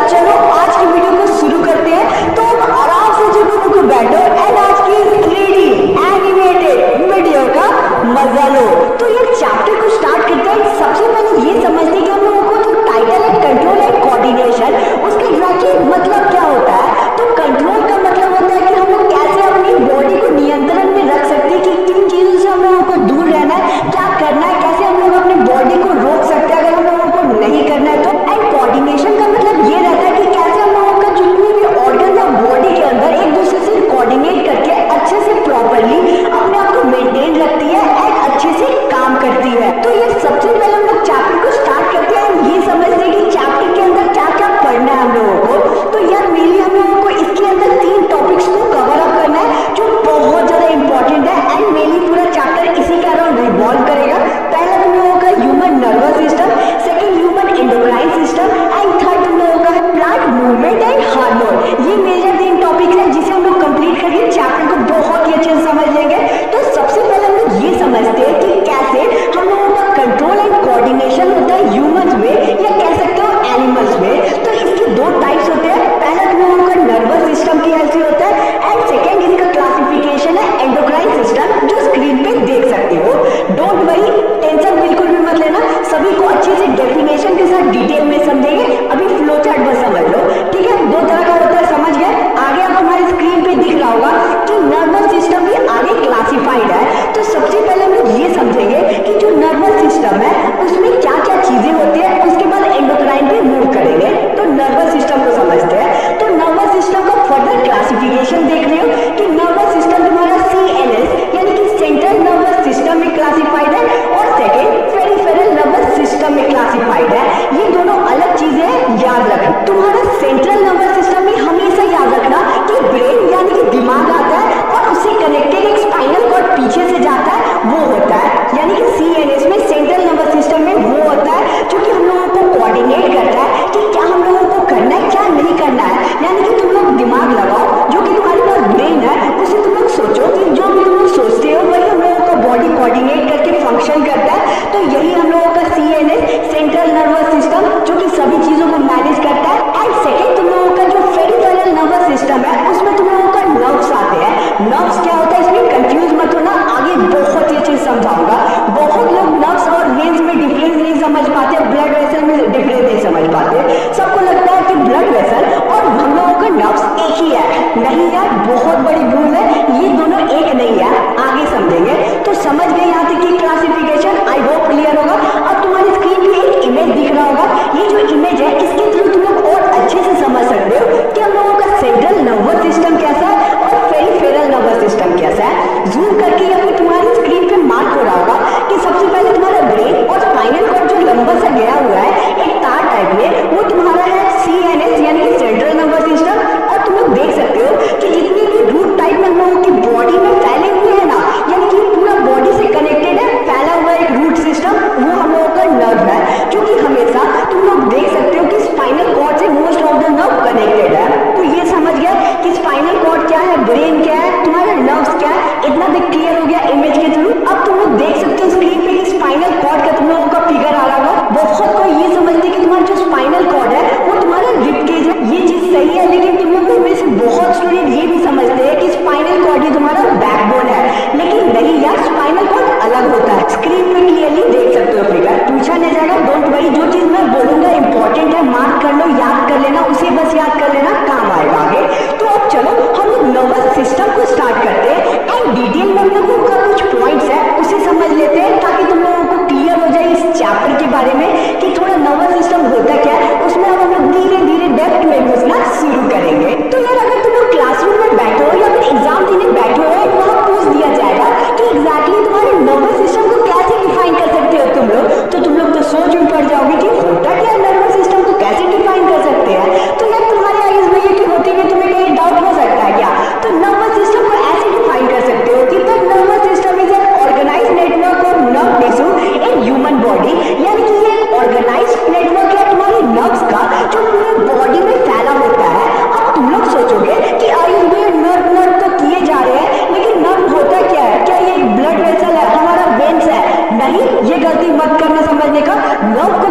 चलो आज की वीडियो को शुरू करते हैं। तो अब आराम से जुटू को बैठो एंड आज की 3D एनिमेटेड वीडियो का मजा लो। तो ये चैप्टर को स्टार्ट करते हैं। सबसे पहले ये समझते हैं कि हम लोगों को जो टाइटल है कंट्रोल एंड कोऑर्डिनेशन, उसका एग्जैक्टली मतलब क्या होता है। तो कंट्रोल का मतलब होता है कि हम लोग कैसे अपनी बॉडी को नियंत्रण में रख सकते हैं, कि किन चीजों से हम लोगों को दूर रहना है, क्या करना है, कैसे हम लोग अपनी बॉडी को रोक सकते हैं अगर हम लोगों को नहीं करना है तो। एंड कोऑर्डिनेशन का मतलब ये रहता है कि कैसे हम लोगों का जितने भी ऑर्गन है बॉडी के अंदर एक दूसरे से कोऑर्डिनेट करके अच्छे से प्रॉपरली अपने आप को मेंटेन रखती है एंड अच्छे से काम करती है। तो ये सबसे पहले हम लोग चैप्टर को स्टार्ट करते हैं। ये समझते हैं कि चैप्टर के अंदर क्या क्या पढ़ना है हम लोगों को। तो यार मेनली हम लोगों को इसके अंदर 3 टॉपिक्स को कवर अप करना है जो बहुत ज्यादा इंपॉर्टेंट है एंड मेनली पूरा चैप्टर इसी के अराउंड रिवॉल्व करेगा। पहला तुम लोगों का human nervous system, second human endocrine system and third तुम लोगों का है प्लांट मूवमेंट एंड हार्मोन। ये मेजर 3 टॉपिक है जिसे हम लोग कंप्लीट करके चैप्टर को बहुत ही अच्छे से समझ लेंगे। तो सबसे पहले हम लोग ये समझते हैं कि कैसे हम लोगों का कंट्रोल एंड कोऑर्डिनेशन होता है ह्यूमंस में या कह सकते हो एनिमल्स में। तो इसके 2 टाइप्स होते हैं। पहला तुम लोगों का नर्वस सिस्टम की हेल्प से होता है एंड सेकंड इसका क्लासिफिकेशन है एंडोक्राइन सिस्टम, जो स्क्रीन पे देख सकते हो। डोंट वरी, टेंशन बिल्कुल भी मत लेना, सभी को अच्छे से डेफिनेशन के साथ डिटेल में समझेंगे। अभी फ्लो चार्ट बस समझ लो, ठीक है। 2 तरह का होता है, समझ गए। आगे आप हमारी स्क्रीन पे दिख रहा होगा कि नर्वस सिस्टम भी आगे क्लासिफाइड है। तो सबसे पहले हम लोग ये समझेंगे कि जो नर्वस सिस्टम है उसमें क्या क्या चीजें होती है, उसके बाद एंडोक्राइन पे मूव करेंगे। तो नर्वस सिस्टम को समझते हैं। तो नर्वस सिस्टम का फर्दर क्लासिफिकेशन देख रहे हो कि नर्वस सिस्टम तुम्हारा CNS यानी कि सेंट्रल नर्वस सिस्टम में क्लासिफाइड है और सेकेंड पेरिफेरल नर्वस सिस्टम में क्लासिफाइड है। ये दोनों अलग चीजें हैं, याद रखना। तुम्हारा सेंट्रल नर्वस सिस्टम में हमेशा याद रखना कि ब्रेन यानी कि दिमाग आता है और उससे कनेक्टेड एक स्पाइनल कॉर्ड पीछे से जाता है, वो होता है। यानी कि CNS में सेंट्रल नर्वस सिस्टम में वो होता है जो कि हम लोगों को कोऑर्डिनेट करता है कि क्या हम लोगों को करना है क्या नहीं करना है। यानी कि तुम लोग दिमाग लगाओ, जो कि तुम्हारे पास ब्रेन है उसे तुम लोग सोचो कि जो भी तुम लोग सोचते हो वही हम लोगों का बॉडी कोऑर्डिनेट करके फंक्शन करता है। तो यही हम लोगों का CNS सेंट्रल नर्वस सिस्टम जो कि सभी चीजों को मैनेज करता है। एंड सेकेंड तुम लोगों का जो पेरिफेरल नर्वस सिस्टम है उसमें तुम लोगों का नर्व्स आते हैं। नर्व्स क्या होता है इसमें कंफ्यूज मत होना, आगे बहुत ही अच्छे से समझाऊंगा। बहुत लोग नर्व्स और वेन्स में डिफरेंस नहीं समझ पाते, ब्लड वेसल में डिफरेंस नहीं समझ पाते। सबको लगता है कि ब्लड वेसल और हम लोगों का नर्व्स एक ही है। नहीं यार, बहुत बड़ी भूल है, ये दोनों एक नहीं है, आगे समझेंगे। तो समझ गए यहाँ तक की क्लासिफिकेशन, आई होप क्लियर होगा। अब तुम्हारी स्क्रीन पे एक इमेज दिख रहा होगा। ये जो इमेज है इसके थ्रू तुम लोग और अच्छे से समझ सकते हो कि हम लोगों का सेंट्रल नर्वस सिस्टम कैसा है और पेरिफेरल नर्वस सिस्टम कैसा है। जूम करके या फिर तुम्हारी स्क्रीन पे मार्क हो रहा होगा कि सबसे पहले तुम्हारा ब्रेन और स्पाइनल कॉर्ड जो लंबा सा गया हुआ है एक तार टाइप में, वो तुम्हारा है CNS यानी कि सेंट्रल नर्वस सिस्टम। और तुम लोग देख सकते हो कि जितने भी रूट टाइप में हम लोगों की बॉडी में फैले हुए हैं ना, यानी कि पूरा बॉडी से कनेक्टेड है, फैला हुआ एक रूट सिस्टम, वो हम लोगों का नर्व है जो कि हमेशा तुम लोग देख सकते हो कि स्पाइनल कॉर्ड से most of the nerve connected है। तो ये समझ गया कि स्पाइनल कॉर्ड क्या है, ब्रेन क्या है, तुम्हारा नर्व्स क्या है, इतना तक क्लियर हो गया इमेज के थ्रू। अब तुम लोग देख सकते हो स्क्रीन पे कि स्पाइनल कॉर्ड का तुम लोगों का फिगर आ रहा होगा। बहुत कोई ये समझते कि तुम्हारा जो स्पाइनल कॉर्ड है वो तुम्हारा रिबकेज है। ये चीज सही है, लेकिन तुम लोगों में से बहुत स्टूडेंट ये भी समझते हैं कि स्पाइनल कॉर्ड ही तुम्हारा बैकबोन है, लेकिन नहीं यार, स्पाइनल कॉर्ड अलग होता है। स्क्रीन पे क्लियरली देख सकते हो फिगर, पूछा नहीं जाएगा। डोंट वरी, जो चीज मैं बोलूंगा इंपॉर्टेंट है, मार्क कर लो, याद कर लेना, उसे बस याद कर लेना, काम आएगा आगे। तो अब चलो हम लोग नर्वस सिस्टम को स्टार्ट करते हैं एंड डिटेल में हम लोगों का कुछ पॉइंट्स है उसे समझ लेते हैं ताकि तुम लोगों को क्लियर हो जाए इस चैप्टर के बारे में कि थोड़ा नर्वस सिस्टम होता क्या है। उसमें अब हम लोग धीरे धीरे डेप्थ में घुसना शुरू करेंगे। तो यार अगर तुम लोग क्लासरूम में बैठे हो या फिर एग्जाम देने बैठे हो, वहां पूछ दिया जाएगा कि एग्जैक्टली तुम्हारे नर्वस सिस्टम को कैसे डिफाइन कर सकते हो तुम लोग, तो तुम लोग तो सोच में पड़ जाओगे कि होता क्या है, नर्वस सिस्टम को कैसे डिफाइन कर सकते हैं। तो यार तुम्हारे आइज में ये कि होते हुए तुम्हें कहीं डाउट हो सकता है क्या। तो नर्वस सिस्टम को ऐसे डिफाइन कर सकते हो कि the nervous system is an organised network of nerve tissue in human body. यानी कि ये एक ऑर्गेनाइज्ड नेटवर्क है तुम्हारी नर्व्स का जो पूरे बॉडी में फैला होता है। अब तुम लोग सोचोगे कि आयुष भैया नर्व नर्व तो किए जा रहे हैं, लेकिन नर्व होता क्या है, क्या ये एक ब्लड वेसल है, हमारा वेन्स है? नहीं, ये गलती मत करना समझने का। नर्व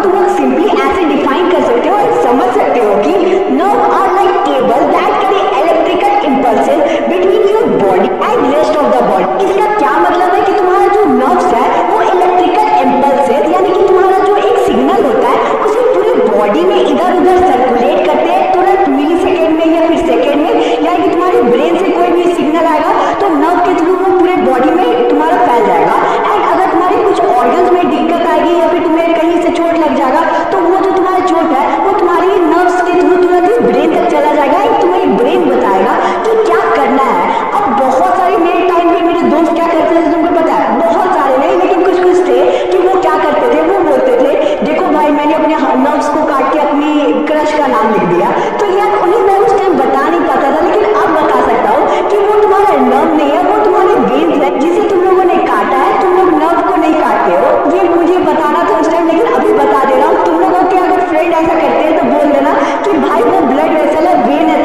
मैंने अपने नर्व्स को काट के अपनी क्रश का नाम लिख दिया। तो यार उन्हें मैं उस टाइम बता नहीं पाता था, लेकिन अब बता सकता हूँ कि वो तुम्हारा नर्व नहीं है, वो तुम्हारे वेन्स है जिसे तुम लोगों ने काटा है। तुम लोग नर्व को नहीं काटते हो, ये मुझे बताना था उस टाइम, लेकिन अभी बता दे रहा हूँ। तुम लोगों के अगर फ्रेंड ऐसा करते हैं तो बोल देना कि भाई वो ब्लड वेसल है, वेन है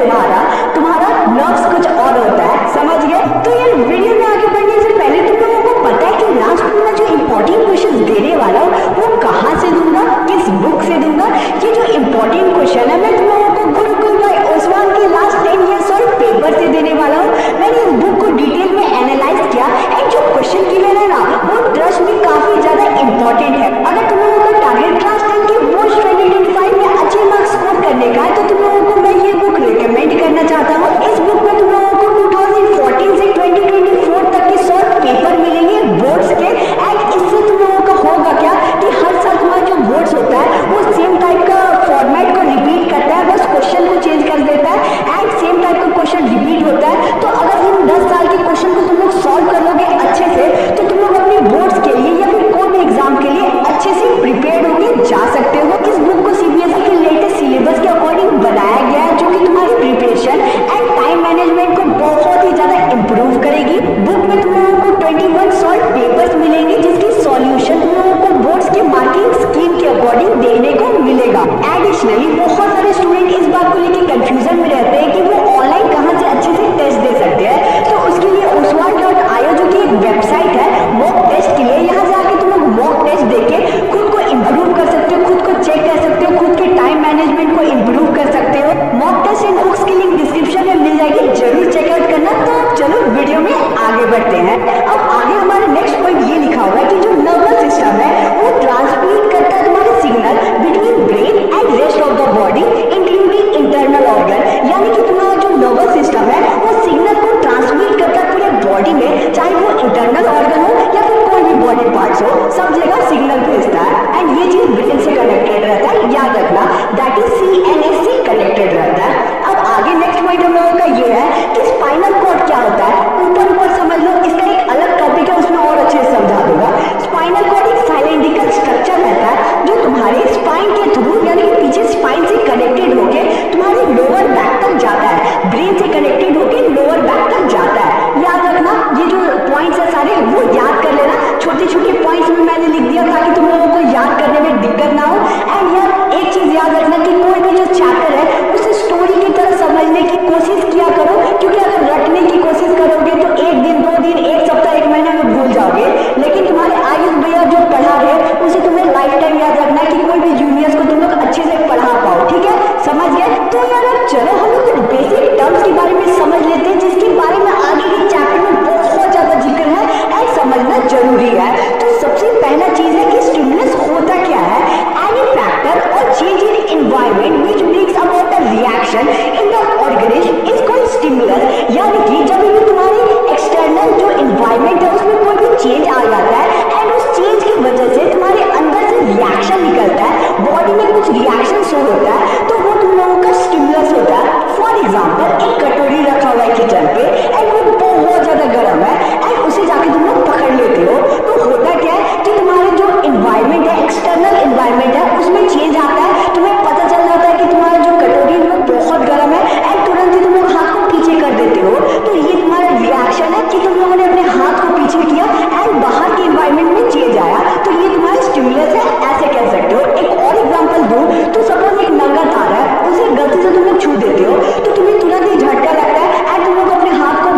तुम्हारा नर्व्स कुछ और होता है, समझ गए। तो यार वीडियो में आगे बढ़ने से पहले तुम लोगों को पता है कि लास्ट में मैं जो इंपॉर्टेंट क्वेश्चन देने वाला हूँ वो कहाँ से दूंगा, किस बुक से दूंगा। ये जो इंपॉर्टेंट क्वेश्चन है मैं तुम लोगों को गुरुकुल बाय ओसवाल के लास्ट 10 years और पेपर से देने वाला हूँ। मैंने इस बुक को डिटेल में एनालाइज किया एंड जो क्वेश्चन गिवन है ना वो ट्रस्ट में काफी ज्यादा इंपॉर्टेंट है। अगर तुम लोगों का टारगेट क्लास 10 की बोर्ड 2025 में अच्छे मार्क्स स्कोर करने का है तो तुम लोगों को मैं ये बुक रिकमेंड करना चाहता हूँ। इस बुक में तुम लोगों को 2014 से 2024 तक के सॉल्व पेपर मिलेंगे बोर्ड्स के। एंड इससे तुम लोगों का होगा क्या कि हर साल तुम्हारा जो बोर्ड्स होता है वो सेम टाइप का फॉर्मेट को रिपीट करता है, बस क्वेश्चन को चेंज कर देता है एंड सेम टाइप का क्वेश्चन रिपीट होता है। तो अगर इन 10 साल के क्वेश्चन को तुम लोग सॉल्व कर लोगे अच्छे से तो तुम लोग अपने बोर्ड्स के लिए या फिर कोई भी एग्जाम के लिए अच्छे से प्रिपेयर्ड होके जा सकते हो। इस बुक को सीबीएसई के लेटेस्ट सिलेबस के अकॉर्डिंग बनाया गया है जो कि तुम्हारी प्रिपरेशन एंड टाइम मैनेजमेंट को बहुत ही ज्यादा इंप्रूव करेगी। बुक में तुम लोगों को 21 सॉल्व पेपर्स मिलेंगे जिसकी सॉल्यूशन तुम लोगों को बोर्ड्स के मार्किंग स्कीम के अकॉर्डिंग देखने को मिलेगा। एडिशनली बहुत सारे स्टूडेंट इस बात को लेकर कंफ्यूजन में रहते हैं कि वो ऑनलाइन कहां से अच्छे से टेस्ट दे सकते हैं। तो उसके लिए oswal.io जो कि एक वेबसाइट है मॉक टेस्ट के लिए, यहाँ से आके तुम लोग मॉक टेस्ट देके खुद को इंप्रूव कर सकते हो, खुद को चेक कर सकते हो, खुद के टाइम मैनेजमेंट को इंप्रूव कर सकते हो। मॉक टेस्ट एंड बुक्स की लिंक डिस्क्रिप्शन में मिल जाएगी, जरूर चेकआउट करना। तो चलो वीडियो में आगे बढ़ते हैं। अब आगे हमारे नेक्स्ट पॉइंट ये लिखा हुआ है कि जो नर्वस सिस्टम है वो ट्रांसमिट करता है तुम्हारे signal between brain and rest of the body including internal organ. यानी कि तुम्हारा जो नर्वस सिस्टम है वो सिग्नल को ट्रांसमिट करता है पूरे बॉडी में, चाहे वो इंटरनल ऑर्गन हो या फिर कोई भी बॉडी पार्ट्स हो, सब जगह सिग्नल भेजता है। एंड ये चीज ब्रेन से कनेक्टेड रहता है, याद रखना, दैट इज CNS से कनेक्टेड रहता है। अब आगे नेक्स्ट पॉइंट हम लोगों का ये है कि स्पाइनल कॉर्ड क्या होता है। ऊपर समझ लो, इसका एक अलग टॉपिक है, उसमें और अच्छे से समझा दूंगा। स्पाइनल कॉर्ड एक साइलेंटिकल स्ट्रक्चर रहता है जो तुम्हारे स्पाइन के थ्रू यानी कि पीछे स्पाइन से कनेक्टेड होके तुम्हारे लोअर बैक तक जाता है, ब्रेन से कनेक्टेड होके लोअर बैक तक जाता है। याद रखना, ये जो पॉइंट्स है सारे वो याद कर लेना, छोटे छोटे पॉइंट्स में मैंने लिख दिया ताकि तुम लोगों को याद करने में दिक्कत ना हो। एंड यार एक चीज याद रखना कि कोई भी जो चैप्टर है उसे स्टोरी की तरह समझने की कोशिश किया करो, क्योंकि अगर रटने की कोशिश करोगे तो एक दिन, 2 दिन, एक सप्ताह, एक महीना में भूल जाओगे। लेकिन तुम्हारे आयुष भैया जो पढ़ा है उसे तुम्हें लाइफ टाइम याद रखना है कि कोई भी जूनियर्स को तुम लोग अच्छे से पढ़ा पाओ, ठीक है, समझ गए। तो यार चलो हम लोग कुछ बेसिक टर्म्स के बारे में समझ लेते हैं जिसके बारे में आगे के चैप्टर में बहुत ज्यादा जिक्र है एंड समझना जरूरी है। तो सबसे पहला चीज है कि स्टिमुलस होता क्या है। एनी फैक्टर और change in environment which brings about a reaction in the organism is called stimulus. यानी कि जब भी तुम्हारी एक्सटर्नल जो एनवायरनमेंट है उसमें कोई भी चेंज आ जाता है एंड उस चेंज की वजह से तुम्हारे अंदर से रिएक्शन निकलता है, बॉडी में कुछ रिएक्शन शो होता है, तो वो तुम लोगों का स्टिमुलस होता है। फॉर एग्जाम्पल एक कटोरी रखा हुआ है किचन पे एंड वो बहुत ज्यादा गर्म है एंड उसे जाके तुम लोग पकड़ लेते हो। तो होता क्या है कि तुम्हारे जो एनवायरनमेंट है, एक्सटर्नल एनवायरनमेंट है, उसमें चेंज आता है, तुम्हें पता चल जाता है कि तुम्हारा जो कटोरी है वो बहुत गर्म है एंड तुरंत ही तुम लोग हाथ को पीछे कर देते हो। तो ये तुम्हारा रिएक्शन है कि तुम लोगों ने अपने हाथ को पीछे किया एंड बाहर के एनवायरनमेंट में चेंज आया, तो ये तुम्हारा स्टिमुलस है, ऐसे कह सकते हो। एक और एग्जांपल दूं तो सपोज एक नंगा तार है, उसे गलती से तुम लोग छू देते हो तो तुम्हें तुरंत ही झटका लगता है एंड तुम लोग अपने हाथ को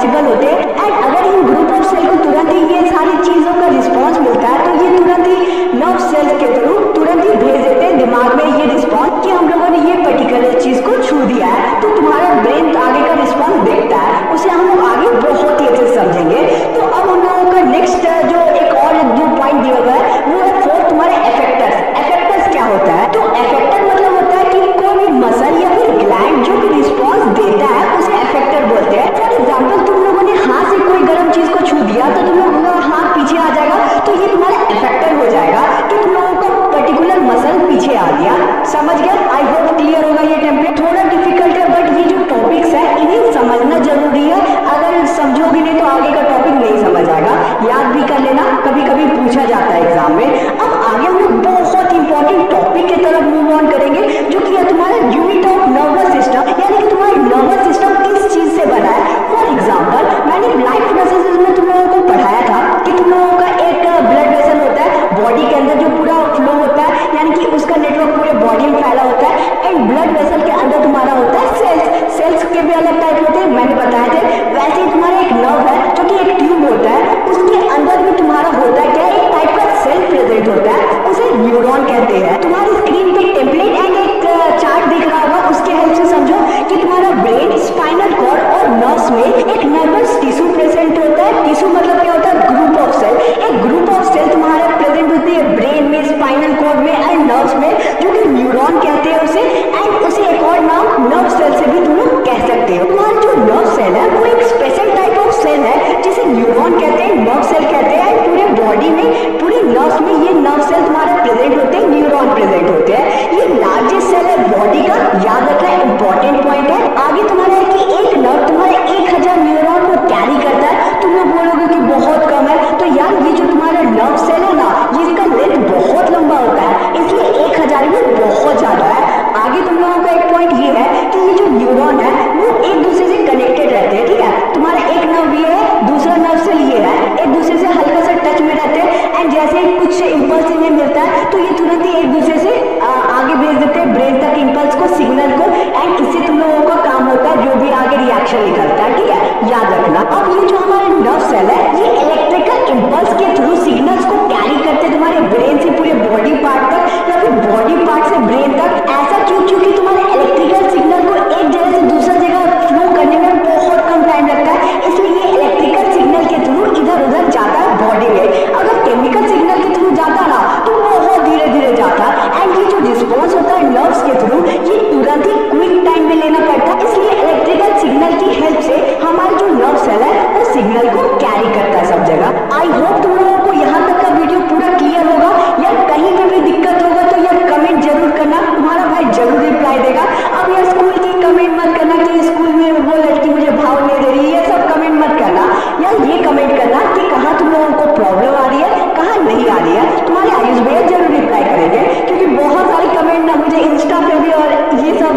पॉसिबल होते हैं। एंड अगर इन ग्रुप ऑफ सेल को तुरंत ही ये सारी चीजों का रिस्पॉन्स मिलता है तो ये तुरंत ही नर्व सेल के थ्रू तुरंत ही भेज देते हैं दिमाग में ये रिस्पॉन्स कि हम लोगों ने ये पर्टिकुलर चीज को छू दिया है। तो तुम्हारा ब्रेन आगे का रिस्पॉन्स देखता है, उसे हम लोग आगे बहुत ही अच्छे से समझेंगे। तो अब हम लोगों का नेक्स्ट जो एक और जो पॉइंट दिया हुआ है वो है फोर्थ तुम्हारे एफेक्टर्स। एफेक्टर्स क्या होता है? तो एफेक्टर मतलब होता है कि कोई भी मसल या फिर ग्लैंड जो कि रिस्पॉन्स देता है उसे एफेक्टर बोलते हैं। फॉर एग्जाम्पल तुम लोगों ने हाथ से कोई गर्म चीज को छू दिया तो तुम लोगों का हाथ पीछे आ जाएगा, तो ये तुम्हारा एफेक्टर हो जाएगा कि तुम लोगों का पर्टिकुलर मसल पीछे आ गया। समझ गया? आई होप क्लियर होगा। ये टेम्पलेट थोड़ा डिफिकल्ट है बट ये जो टॉपिक्स है इन्हें समझना जरूरी है। अगर समझोगे नहीं तो आगे का टॉपिक नहीं समझ आएगा। याद भी कर लेना, कभी कभी पूछा जाता है एग्जाम में। अब आगे हम लोग बहुत इंपॉर्टेंट टॉपिक की तरफ मूव ऑन करेंगे जो कि है तुम्हारा यूनिट ऑफ नर्वस सिस्टम, यानी कि तुम्हारा नर्वस सिस्टम किस चीज से बना है। फॉर एग्जाम्पल मैंने लाइफ प्रोसेसेस में तुम लोगों को पढ़ाया था कि तुम लोगों का एक ब्लड वेसल होता है बॉडी के अंदर जो पूरा फ्लो होता है, यानी कि उसका नेटवर्क पूरे बॉडी में फैला होता है। एंड ब्लड वेसल के अंदर तुम्हारा होता है सेल्स। सेल्स के भी अलग टाइप होते हैं, मैंने बताया थे। वैसे ही तुम्हारा एक नर्व है जो कि एक ट्यूब होता है, उसके अंदर भी तुम्हारा होता है क्या, एक टाइप का सेल प्रेजेंट होता है, उसे न्यूरॉन कहते हैं। तुम्हारी स्क्रीन पे टेम्पलेट एंड एक चार्ट दिख रहा होगा, उसके हेल्प से समझो कि तुम्हारा ब्रेन, स्पाइनल कॉर्ड और नर्व्स में एक नर्वस टिश्यू प्रेजेंट होता है। टिश्यू मतलब क्या होता है? Group of cell. एक ग्रुप ऑफ सेल तुम्हारा प्रेजेंट होती है ब्रेन में, स्पाइनल कॉर्ड में एंड नर्व्स में, जो कि न्यूरॉन कहते हैं उसे। एंड उसे एक और नाम नर्व सेल से भी तुम लोग कह सकते हो। तुम्हारा जो नर्व सेल है वो एक स्पेशल टाइप ऑफ सेल है जिसे न्यूरॉन कहते हैं, नर्व सेल कहते हैं। पूरे बॉडी में, पूरे नर्व्स में ये नर्व सेल तुम्हारे प्रेजेंट होते हैं, न्यूरॉन प्रेजेंट होते हैं। ये लार्जेस्ट सेल है बॉडी का, याद रखना इंपॉर्टेंट पॉइंट है। आगे तुम्हारा है कि एक नर्व तुम्हारे 1000 न्यूरॉन को कैरी करता है। तुम लोग बोलोगे कि बहुत कम है, तो यार ये जो तुम्हारा नर्व सेल है ना, ये इसका लेंथ बहुत लंबा होता है, इसलिए 1000 भी बहुत ज्यादा है। आगे तुम लोगों का एक पॉइंट ये है कि ये जो न्यूरॉन है वो एक दूसरे से कनेक्टेड रहते हैं। ठीक है, तुम्हारा एक नर्व ये है, दूसरा नर्व सेल ये है, एक दूसरे से हल्का सा टच में रहते हैं। एंड जैसे ही कुछ इंपल्स इन्हें मिलता है तो ये तुरंत ही एक दूसरे से आगे भेज देते हैं ब्रेन तक इंपल्स को, सिग्नल को। एंड इससे तुम लोगों का काम होता है जो भी आगे रिएक्शन निकलता है। ठीक है, याद रखना। अब ये जो हमारे नर्व सेल है ये इलेक्ट्रिकल इंपल्स के थ्रू सिग्नल्स को कैरी करते हैं तुम्हारे ब्रेन से पूरे बॉडी पार्ट तक या फिर बॉडी पार्ट से ब्रेन तक। ऐसा क्यों? क्योंकि तुम्हारे इलेक्ट्रिकल सिग्नल को एक जगह से दूसरा जगह फ्लो करने में बहुत कम टाइम लगता है, इसलिए ये इलेक्ट्रिकल सिग्नल के थ्रू इधर उधर जाता है बॉडी में। अगर केमिकल सिग्नल के थ्रू जाता ना तो बहुत धीरे धीरे जाता। एंड ये जो रिस्पॉन्स होता है नर्व्स के थ्रू, ये तुरंत ही क्विक टाइम में लेना पड़ता है, इसलिए इलेक्ट्रिकल सिग्नल की हेल्प से हमारा जो नर्व सेल है वो सिग्नल को कैरी करता है सब जगह। आई होप तुम लोगों को यहाँ तक का वीडियो पूरा क्लियर होगा। या कहीं पे भी दिक्कत होगा तो यार कमेंट जरूर करना, तुम्हारा भाई जरूर रिप्लाई देगा। अब यार स्कूल की कमेंट मत करना कि स्कूल में वो लड़की मुझे भाव नहीं दे रही है, ये सब कमेंट मत करना। यार ये कमेंट करना कि कहाँ तुम लोगों को प्रॉब्लम आ रही है, कहाँ नहीं आ रही है। तुम्हारे आयुष भैया जरूर रिप्लाई करेंगे, क्योंकि बहुत सारे कमेंट ना मुझे इंस्टा पे भी और ये सब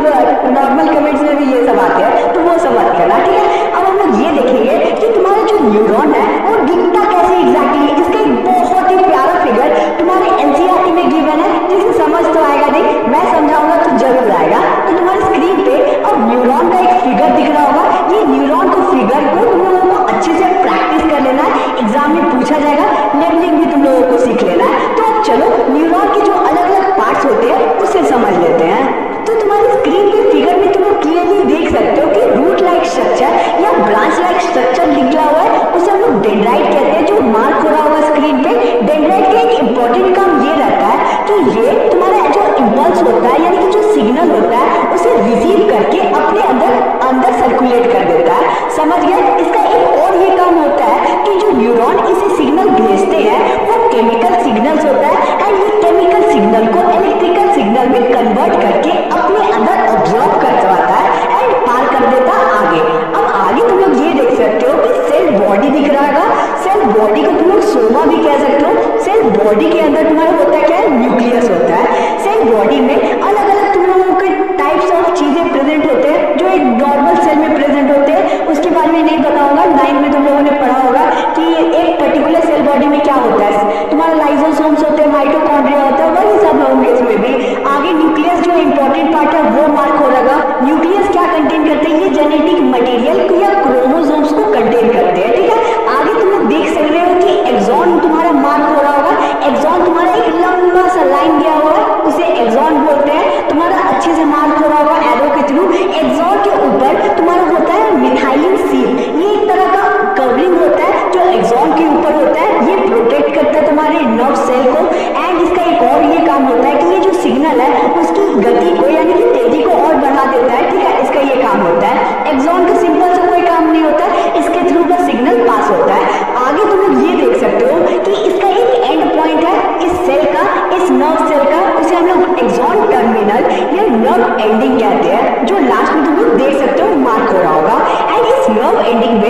नॉर्मल कमेंट्स में भी ये सब आते हैं, तो वो सब मत करना। ठीक है, अब हम लोग ये देखेंगे कि तुम्हारा जो न्यूरॉन है वो दिखता कैसे एग्जैक्टली। इसका एक बहुत ही प्यारा फिगर तुम्हारे एनसीईआरटी में गिवन है, जिसे समझ तो आएगा नहीं, मैं समझाऊंगा तो जरूर आएगा। तो तुम्हारी स्क्रीन पे अब न्यूरॉन का एक फिगर दिख रहा होगा। ये न्यूरॉन को फिगर को तुम लोगों को अच्छे से प्रैक्टिस कर लेना है, एग्जाम में पूछा जाएगा, लेबलिंग भी तुम लोगों को सीख लेना है। तो अब चलो न्यूरॉन के जो अलग अलग पार्ट्स होते हैं उसे समझ लेते हैं। तो तुम्हारी स्क्रीन पे फिगर में तुम लोग क्लियरली देख सकते हो कि रूट लाइक स्ट्रक्चर या ब्रांच लाइक स्ट्रक्चर लिखा हुआ है, उसे हम लोग डेंड्राइट कहते हैं, जो मार्क हो रहा होगा स्क्रीन पे। डेंड्राइट का एक इंपॉर्टेंट काम ये रहता है कि ये तुम्हारा जो इंपल्स होता है, यानी कि जो सिग्नल होता है, उसे रिसीव करके अपने अंदर सर्कुलेट कर देता है। समझ गए? इसका एक और ये काम होता है कि जो न्यूरॉन इसे सिग्नल भेजते हैं वो केमिकल सिग्नल्स होता है। एंड ये केमिकल सिग्नल को इलेक्ट्रिकल सिग्नल में कन्वर्ट करके अपने अंदर ऑब्जॉर्व करवाता है एंड पार कर देता आगे। अब आगे तुम लोग ये देख सकते हो कि सेल बॉडी दिख रहा है। सेल बॉडी को तुम लोग सोमा भी कह सकते हो। सेल बॉडी के अंदर तुम्हारा होता है क्या है? न्यूक्लियस होता है। सेल बॉडी में अलग अलग तुम लोगों के टाइप्स ऑफ चीजें प्रेजेंट होते हैं जो एक नॉर्मल सेल में प्रेजेंट होते हैं। उसके बारे में नहीं बताऊंगा, 9 में तुम लोगों ने पढ़ा होगा कि एक पर्टिकुलर सेल बॉडी में क्या होता है। तुम्हारा लाइसोसोम्स होते हैं, माइटोकॉन्ड्रिया होता है, वही सब होंगे इसमें भी। आगे न्यूक्लियस जो इंपॉर्टेंट पार्ट है वो मार्क हो रहेगा। न्यूक्लियस क्या कंटेन करते हैं? ये जेनेटिक मटेरियल या क्रोमोसोम्स को कंटेन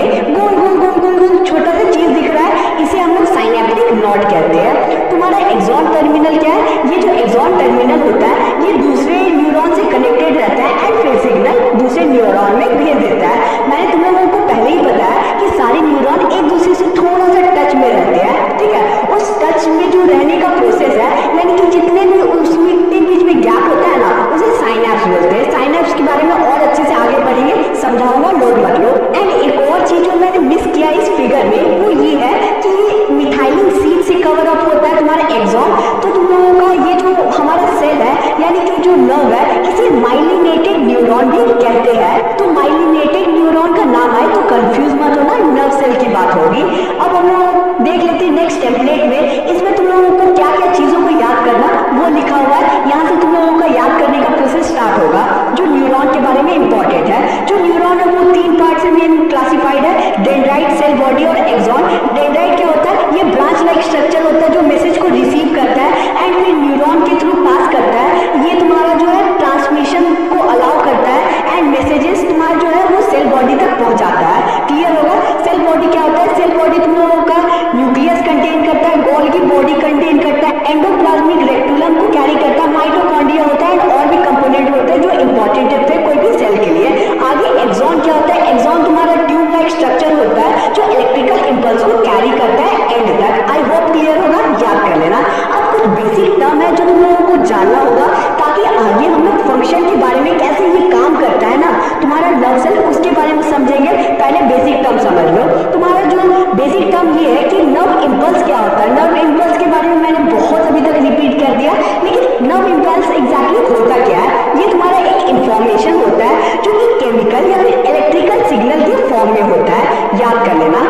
में गोल गोल गोल गोल गोल छोटा सा चीज दिख रहा है, इसे हम लोग साइनेप्टिक नॉड कहते हैं। तुम्हारा एक्सॉन टर्मिनल क्या है? ये जो एक्सॉन टर्मिनल होता है ये दूसरे न्यूरॉन से कनेक्टेड रहता है एंड फिर सिग्नल दूसरे न्यूरॉन में भेज देता है। मैंने तुम लोगों को पहले ही बताया कि सारे न्यूरॉन एक दूसरे से थोड़ा सा टच में रहते हैं, ठीक है। उस टच में जो रहने का प्रोसेस है, यानी कि जितने भी उसमें बीच में गैप होता है ना, उसे साइनैप्स बोलते हैं। साइनैप्स के बारे में और अच्छे से आगे बढ़ेंगे, समझाऊंगा, नोट मत लो। एंड एक और चीज जो मैंने मिस किया इस फिगर में वो ये है कि मिथाइलिन सीट से कवर अप होता है तुम्हारा एक्सॉन। तो तुम लोगों का ये जो हमारा सेल है यानी कि जो नर्व है, इसे माइलिनेटेड न्यूरॉन भी कहते हैं। तो माइलिनेटेड न्यूरॉन का नाम आए तो कंफ्यूज मत होना, नर्व सेल की बात होगी। अब हम लोग देख लेते हैं नेक्स्ट टेम्पलेट में, इसमें तुम लोगों को क्या क्या चीजों को याद करना वो लिखा हुआ है। यहाँ से तुम लोगों का याद करने का प्रोसेस स्टार्ट होगा जो न्यूरॉन के बारे में इंपॉर्टेंट है। जो न्यूरॉन है वो 3 पार्ट से मेन क्लासिफाइड है, डेंड्राइट, सेल बॉडी और एक्सॉन। डेंड्राइट क्या होता है? ये ब्रांच लाइक स्ट्रक्चर होता है जो मैसेज को रिसीव करता है एंड फिर न्यूरॉन के थ्रू पास करता है। ये तुम्हारा जो है ट्रांसमिशन को अलाउ करता है एंड मैसेजेस तुम्हारा जो है वो सेल बॉडी तक पहुंचाता है। क्लियर होगा? सेल बॉडी क्या होता है? सेल बॉडी तुम लोगों का न्यूक्लियस कंटेन करता है, गोल्गी बॉडी कंटेन करता है, एंडोप्लाज्मिक रेक्टुलम को कैरी करता है, माइटोकॉन्ड्रिया होता है और भी कंपोनेंट होते हैं जो इंपॉर्टेंट है कोई भी सेल के लिए। आगे एक्सॉन क्या होता है? एक्सॉन तुम्हारा ट्यूब लाइक स्ट्रक्चर होता है जो इलेक्ट्रिकल इंपल्स को कैरी करता है एंड तक। आई होप क्लियर होगा, याद कर लेना। अब कुछ बेसिक टर्म है जो तुम लोगों को जानना होगा ताकि आगे हम लोग फंक्शन के बारे में, कैसे ये काम करता है ना तुम्हारा नर्व सेल, उसके बारे में समझेंगे। पहले बेसिक टर्म समझ लो। तुम्हारा जो बेसिक टर्म ये है कि नर्व इंपल्स क्या होता है। नर्व इंपल्स के बारे में मैंने बहुत अभी तक रिपीट कर दिया, लेकिन नर्व इंपल्स एग्जैक्टली होता क्या है? ये तुम्हारा एक इंफॉर्मेशन होता है जो कि केमिकल या फिर इलेक्ट्रिकल सिग्नल के फॉर्म में होता है, याद कर लेना।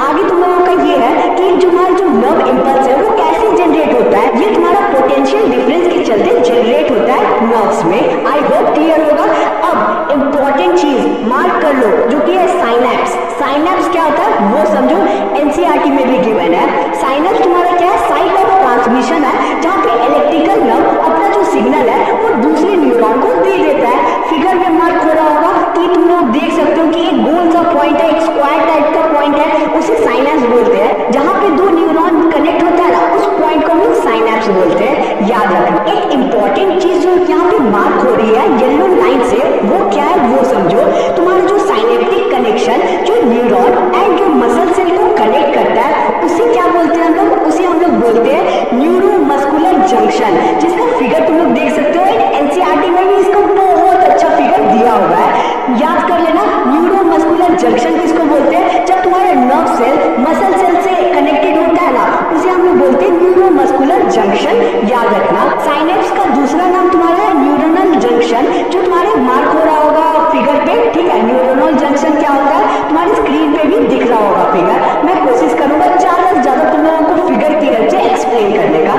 आगे तुम लोगों का ये है कि तुम्हारा जो नर्व इंपल्स है वो कैसे जनरेट होता है। ये तुम्हारा पोटेंशियल डिफरेंस के चलते जनरेट होता है नर्व्स में। आई होप क्लियर होगा। अब इंपॉर्टेंट चीज मार्क कर लो जो कि है साइनैप्स। साइनैप्स क्या होता है वो समझो, एनसीईआरटी में भी गिवन है। साइनैप्स तुम्हारा क्या है? साइट ऑफ ट्रांसमिशन है जहाँ पे इलेक्ट्रिकल नर्व अपना जो सिग्नल है वो दूसरे न्यूरॉन को दे देता है। फिगर में मार्क हो रहा होगा तो ये तुम लोग देख सकते हो कि एक गोल सा पॉइंट है, एक स्क्वायर टाइप का पॉइंट है, उसे साइनैप्स बोलते हैं। जहाँ पे 2 न्यूरॉन कनेक्ट होता है ना, उस पॉइंट को हम साइनैप्स बोलते हैं, याद रखना। एक इंपॉर्टेंट चीज जो यहाँ पे मार्क हो रही है येलो लाइन से, वो क्या है वो समझो। तुम्हारा जो साइनेप्टिक कनेक्शन जो न्यूरॉन एंड जो मसल सेल को कनेक्ट करता है उसे क्या बोलते हैं हम लोग? उसे हम लोग बोलते हैं न्यूरोमस्कुलर जंक्शन, जिसका फिगर तुम लोग देख सकते हो। एनसीईआरटी में भी इसका बहुत अच्छा फिगर दिया हुआ है, याद कर लेना। न्यूरोमस्कुलर जंक्शन किसको बोलते हैं? जब तुम्हारा नर्व सेल मसल सेल से कनेक्टेड होता है ना, उसे हम लोग बोलते हैं न्यूरोमस्कुलर जंक्शन, याद रखना। साइनेप्स का दूसरा नाम तुम्हारा है न्यूरोनल जंक्शन, जो तुम्हारे मार्क हो रहा होगा फिगर पे, ठीक है। न्यूरोनल जंक्शन क्या होता है तुम्हारी स्क्रीन पे भी दिख रहा होगा फिगर। मैं कोशिश करूंगा ज्यादा से ज्यादा तुम लोगों को फिगर की हेल्प से एक्सप्लेन करने का।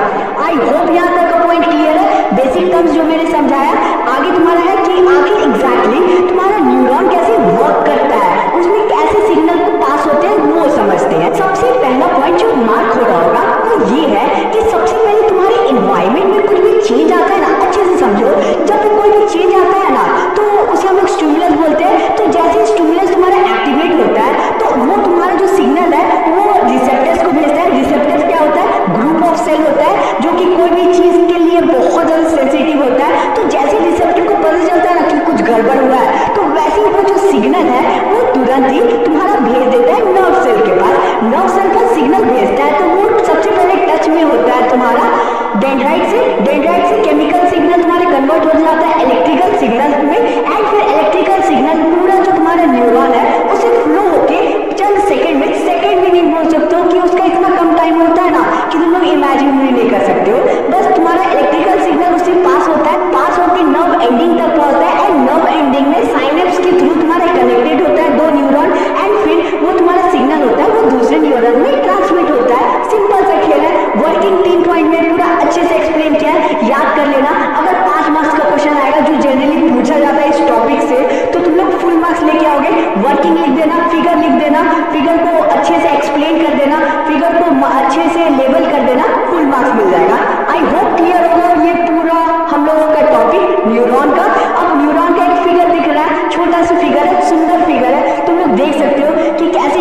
आई होप यहाँ तक का पॉइंट क्लियर है। बेसिक टर्म्स जो मैंने समझाया, आगे तुम्हारा है कि आगे एग्जैक्टली तुम्हारा न्यूरॉन कैसे वर्क करता है, उसमें कैसे सिग्नल को पास होते हैं वो समझते हैं। सबसे पहला पॉइंट जो मार्क हो रहा होगा वो ये है कि सबसे पहले तुम्हारे इन्वायरमेंट में कुछ भी चेंज आता है ना, अच्छे से समझो। जब भी कोई भी चेंज आता है ना तो उसे हम लोग स्टिमुलस बोलते हैं। तो जैसे स्टिमुलस तुम्हारा एक्टिवेट होता है तो वो तुम्हारा जो सिग्नल है वो रिसेप्टर्स को भेजता है। रिसेप्टर्स क्या होता है? ग्रुप ऑफ सेल होता है जो कि कोई भी चीज के लिए बहुत ज्यादा सेंसिटिव होता है। तो जैसे रिसेप्टर को पता चलता है ना कि कुछ गड़बड़ हुआ है, तो वैसे ही वो जो सिग्नल है वो तुरंत ही तुम्हारा भेज देता है नर्व सेल के पास। नर्व सेल का सिग्नल भेजता है तो वो सबसे पहले टच में होता है तुम्हारा डेंड्राइट से। डेंड्राइट से केमिकल सिग्नल तुम्हारे कन्वर्ट हो जाता है इलेक्ट्रिकल सिग्नल में एंड फिर इलेक्ट्रिकल सिग्नल पूरा जो तुम्हारा न्यूरॉन है उसे फ्लो होके चंद सेकंड में, सेकंड भी नहीं बोल सकते हो कि उसका इतना कम टाइम होता है ना कि तुम लोग इमेजिन भी नहीं कर सकते हो। बस तुम्हारा इलेक्ट्रिकल सिग्नल उससे पास होता है, पास होकर नर्व एंडिंग तक पहुंचता है एंड नर्व एंडिंग में साइनेप्स के थ्रू तुम्हारा कनेक्टेड होता है 2 न्यूरॉन एंड फिर वो तुम्हारा सिग्नल होता है वो दूसरे न्यूरॉन में ट्रांसमिट होता है। सिंपल सा खेल है। वर्किंग 3 पॉइंट में पूरा अच्छे से एक्सप्लेन किया है, याद कर लेना। अगर 5 मार्क्स का क्वेश्चन आएगा जो जनरली पूछा जाता है इस टॉपिक से, तो तुम लोग फुल मार्क्स लेके आओगे। वर्किंग लिख देना, फिगर लिख देना, फिगर को अच्छे से एक्सप्लेन कर देना, फिगर को अच्छे से लेबल कर देना, फुल मार्क्स मिल जाएगा। आई होप क्लियर होगा ये पूरा हम लोगों का टॉपिक न्यूरॉन का। अब न्यूरॉन का एक फिगर दिख रहा है, छोटा सा फिगर है, सुंदर फिगर है। तुम लोग देख सकते हो कि कैसे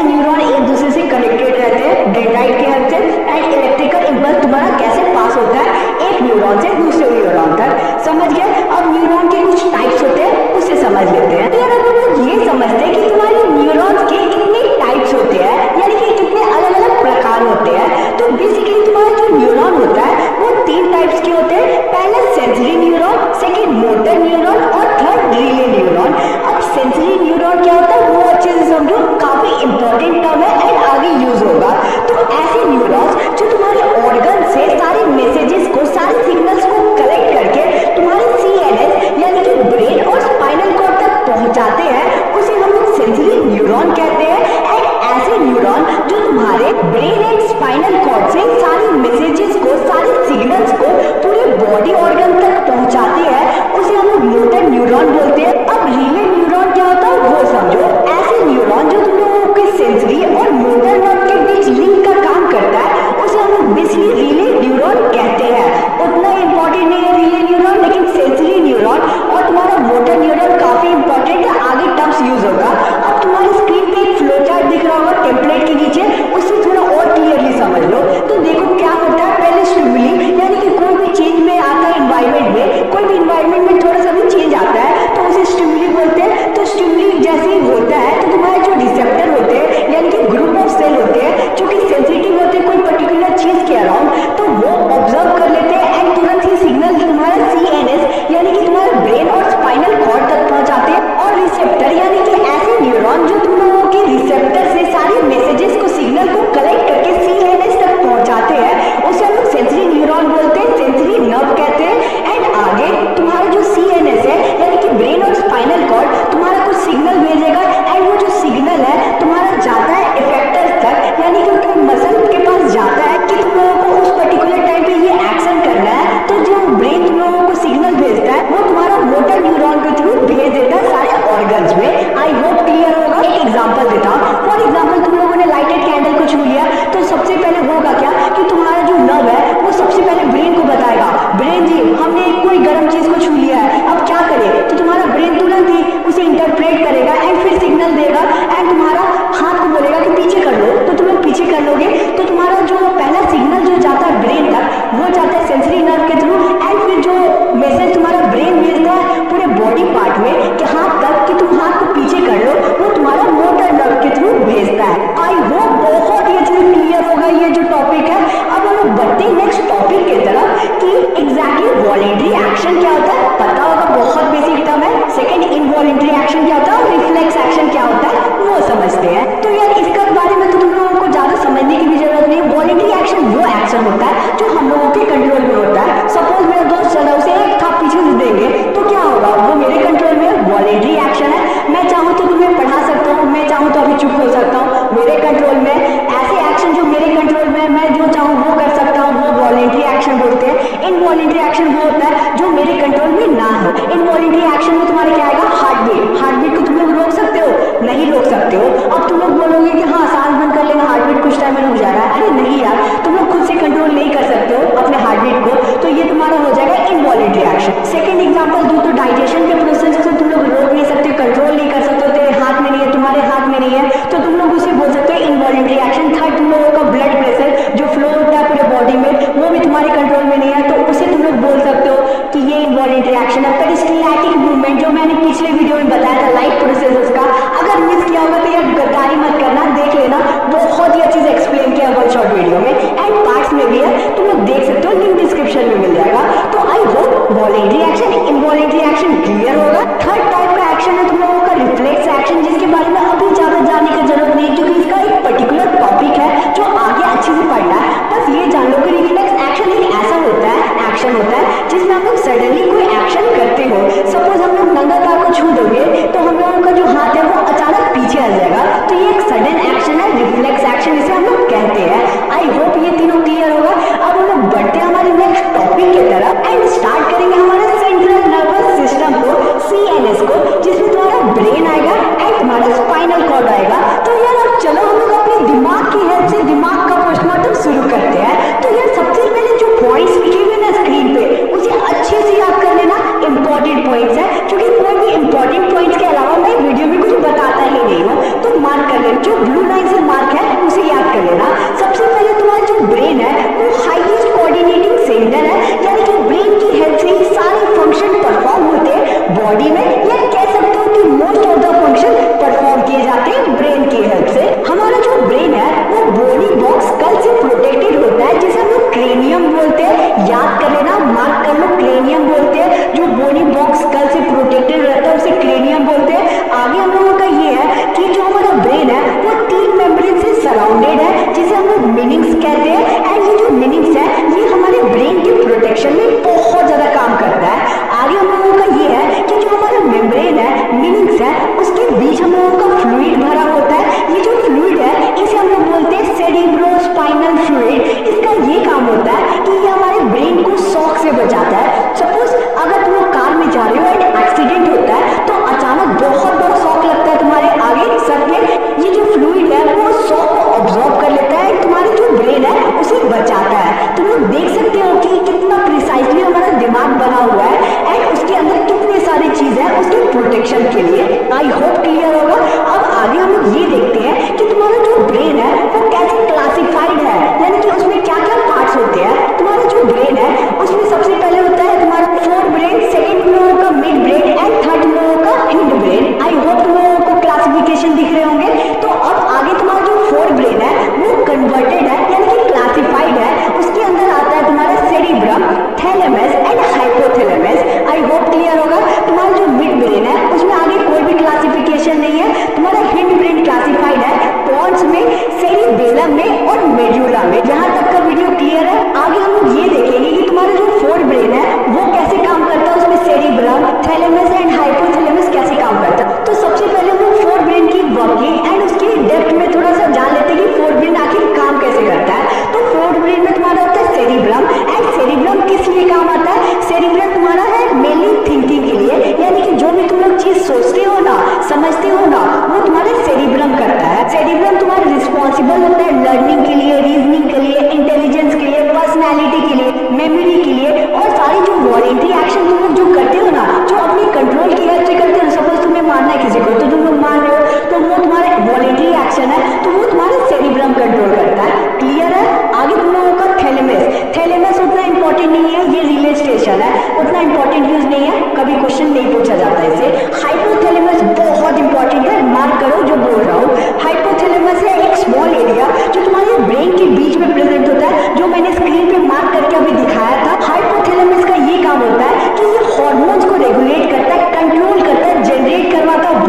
एक्शन क्या होता है और रिफ्लेक्स एक्शन क्या होता है वो समझते हैं। तो यार इसके बारे में तो तुम लोगों को ज्यादा समझने की भी जरूरत नहीं है। वॉलेंटरी एक्शन वो एक्शन होता है जो हम लोगों के कंट्रोल में होता है। सपोज मेरा दोस्त चला, उसे एक थाप पीछे से देंगे तो क्या होगा, वो मेरे कंट्रोल में वॉलेंटरी एक्शन है। मैं चाहूँ तो तुम्हें पढ़ा सकता हूँ, मैं चाहूँ तो अभी चुप हो सकता हूँ, मेरे कंट्रोल में। ऐसे एक्शन जो मेरे कंट्रोल में, मैं जो चाहूँ वो कर सकता हूँ, वो वॉलेंटरी एक्शन बोलते हैं। इनवॉलेंटरी एक्शन वो होता है जो मेरे कंट्रोल में ना हो। इनवॉलेंटरी एक्शन में तुम्हारे क्या आएगा, हार्ट बीट। हार्ट बीट को तुम लोग रोक सकते हो, नहीं रोक सकते हो। अब तुम लोग बोलोगे कि हाँ सांस बंद कर लेना, हार्ट बीट कुछ टाइम में रुक जाएगा। अरे नहीं यार, तुम लोग खुद से कंट्रोल नहीं कर सकते हो अपने हार्ट बीट को, तो ये तुम्हारा हो जाएगा इनवॉलेंटरी एक्शन। सेकंड एग्जांपल दूं तो डाइजेशन के प्रोसेस को तुम लोग रोक नहीं सकते, कंट्रोल नहीं कर सकते, तेरे हाथ में नहीं है, तुम्हारे हाथ में नहीं है, तो तुम लोग उसे बोल सकते हो इनवॉलेंटरी एक्शन। थर्ड, तुम लोगों का ब्लड प्रेशर जो फ्लो होता है पूरे बॉडी में, वो भी तुम्हारे कंट्रोल में नहीं है, तो उसे तुम लोग बोल सकते हो कि ये इनवॉलेंटरी एक्शन है। पेरिस्टैल्टिक मूवमेंट जो मैंने पिछले वीडियो में बताया था लाइफ प्रोसेसेस का, अगर मिस किया होगा तो यार गद्दारी मत करना, देख लेना, बहुत ही अच्छे से एक्सप्लेन किया वन शॉट वीडियो में, एंड पार्ट्स में भी है, तुम लोग देख सकते हो, लिंक डिस्क्रिप्शन में मिल जाएगा। तो I hope voluntary action involuntary action clear होगा। थर्ड टाइप का एक्शन है तुम लोगों का रिफ्लेक्स एक्शन, जिसके बारे में अभी ज्यादा जानने की जरूरत नहीं, क्योंकि इसका एक पर्टिकुलर टॉपिक है जो आगे अच्छे से पढ़ना है। बस ये जान लो कि रिफ्लेक्स एक्शन एक ऐसा होता है, एक्शन होता है जिसमें हम लोग सडनली कोई एक्शन करते हो। सपोज हम लोग नंगा पैर को छू दोगे तो हम लोगों का जो हाथ है वो अचानक पीछे आ जाएगा, तो ये एक सडन एक्शन है, रिफ्लेक्स एक्शन इसे हम लोग कहते हैं। आई होप ये तीनों क्लियर होगा। अब हम लोग बढ़ते हैं हमारे नेक्स्ट टॉपिक की तरफ एंड स्टार्ट करेंगे हमारे सेंट्रल नर्वस सिस्टम को, CNS को, जिसमें तुम्हारा ब्रेन आएगा एंड तुम्हारा स्पाइनल कॉर्ड आएगा। तो यार अब चलो हम लोग अपने दिमाग की हेल्प से दिमाग का पोस्टमार्टम शुरू करते हैं। तो यार सबसे पहले जो पॉइंट्स लिखे हुए ना स्क्रीन पे, उसे अच्छे से याद कर लेना, इंपॉर्टेंट पॉइंट्स है, क्योंकि कोई भी इंपॉर्टेंट पॉइंट्स के अलावा मैं वीडियो में कुछ बताता ही नहीं हूँ, तो मार्क कर लेना, जो ब्लू लाइन से मार्क है उसे याद कर लेना। सबसे पहले तुम्हारा जो ब्रेन है वो हाईएस्ट कोऑर्डिनेटिंग सेंटर है, यानी कि ब्रेन की हेल्प से ही सारे फंक्शन परफॉर्म होते हैं बॉडी में, या कह सकते हो कि most of the function perform किए जाते हैं ब्रेन की हेल्प से। हमारा जो ब्रेन है वो बॉडी बॉक्स कल से प्रोटेक्टेड होता है, जिसे हम लोग क्रेनियम बोलते हैं, याद कर लेना, मार्क कर लो, क्रेनियम बोलते हैं। जो बॉडी बॉक्स कल से प्रोटेक्टेड रहता है उसे क्रेनियम बोलते हैं। आगे हम लोगों का ये है कि जो हमारा ब्रेन है वो 3 मेम्ब्रेन से सराउंडेड है, जिसे हम लोग मीनिंग्स कहते हैं, एंड ये जो मीनिंग्स है ये हमारे ब्रेन के प्रोटेक्शन में बहुत ज्यादा काम करता है। आगे हम लोगों का ये है कि जो हमारा मेम्ब्रेन है, मीनिंग्स है, उसके बीच हम लोगों का फ्लूइड भरा होता है। ये जो फ्लूइड है इसे हम लोग बोलते हैं सेरिब्रोस्पाइनल फ्लूइड। इसका ये काम होता है कि ये हमारे ब्रेन को शॉक से बचाता है। सपोज अगर तुम लोग कार में जा रहे हो एंड एक्सीडेंट होता है तो अचानक बहुत बड़ा शॉक लगता है तुम्हारे आगे सर पे, ये जो फ्लूइड है वो शॉक को ऑब्जॉर्ब कर लेता है, तुम्हारे जो ब्रेन है उसे बचाता है। तुम लोग देख सकते हो कि कितना प्रिसाइजली हमारा दिमाग बना हुआ है एंड उसके अंदर कितने सारी चीज है उसके प्रोटेक्शन के लिए। आई होप क्लियर होगा। अब आगे हम लोग ये देखते हैं कि तुम्हारा जो ब्रेन है वो कैसे क्लासिफाइड है, यानी कि उसमें क्या क्या पार्ट्स होते हैं। तुम्हारा जो ब्रेन है उसमें सबसे पहले होता है तुम्हारा फोर ब्रेन, सेकंड तुम लोगों का मिड ब्रेन एंड थर्ड तुम लोगों का हिंड ब्रेन। आई होप तुम लोगों को क्लासिफिकेशन दिख रहे होंगे। तो अब आगे तुम्हारा जो फोर ब्रेन है वो कन्वर्टेड है, यानी कि क्लासिफाइड है। उसके अंदर आता है तुम्हारा cerebrum, thalamus and hypothalamus. I hope clear होगा। तुम्हारा जो मिड ब्रेन है उसमें आगे कोई भी क्लासिफिकेशन नहीं है। तुम्हारा हिंड ब्रेन क्लासिफाइड है पॉन्स में, सेरिबेलम में और मेडुला में। यहाँ तक का वीडियो क्लियर है। आगे हम लोग ये देखेंगे कि तुम्हारा जो फोर ब्रेन है वो कैसे काम करता है, उसमें सेरिब्रम, थैलेमस एंड हाइपोथैलेमस कैसे काम करता है। तो सबसे पहले हम लोग फोर ब्रेन की वर्किंग एंड उसकी डेप्थ में थोड़ा सा जान लेते हैं कि फोर ब्रेन आखिर काम कैसे करता है। तो फोर ब्रेन में तुम्हारा होता है सेरिब्रम, एंड सेरिब्रम किस लिए काम आता है, सेरिब्रम तुम्हारा है मेनली थिंकिंग के लिए, यानी कि जो भी तुम लोग चीज सोचते हो ना, समझते हो ना, वो तुम्हारे सेरिब्रम करता है। सेरिब्रम तुम्हारा रिस्पॉन्सिबल होता है लर्निंग के लिए, रीजनिंग के लिए, इंटेलिजेंस के लिए, पर्सनैलिटी के लिए, मेमोरी के लिए, और सारी जो वॉलेंटरी एक्शन तुम लोग जो करते हो ना, जो अपने कंट्रोल की हेल्प से करते हो। सपोज तुम्हें मारना है किसी को तो तुम लोग मान रहे हो, तो वो तुम्हारा वॉलेंटरी एक्शन है, तो वो तुम्हारा सेरिब्रम कंट्रोल करता है। क्लियर है। आगे तुम लोगों का थैलेमस, थैलेमस उतना इंपॉर्टेंट नहीं है, ये रिले स्टेशन है, उतना इंपॉर्टेंट यूज नहीं है, कभी क्वेश्चन नहीं पूछा जाता इसे। हाइपोथैलेमस बहुत इंपॉर्टेंट है, मार्क करो जो बोल रहा हूँ। हाइपोथैलेमस है एक स्मॉल एरिया जो तुम्हारे ब्रेन के बीच में प्रेजेंट होता है, जो मैंने स्क्रीन पे मार्क करके अभी दिखाया था। हाइपोथैलेमस का ये काम होता है कि ये हार्मोन्स को रेगुलेट करता है, कंट्रोल करता है, जनरेट करवाता है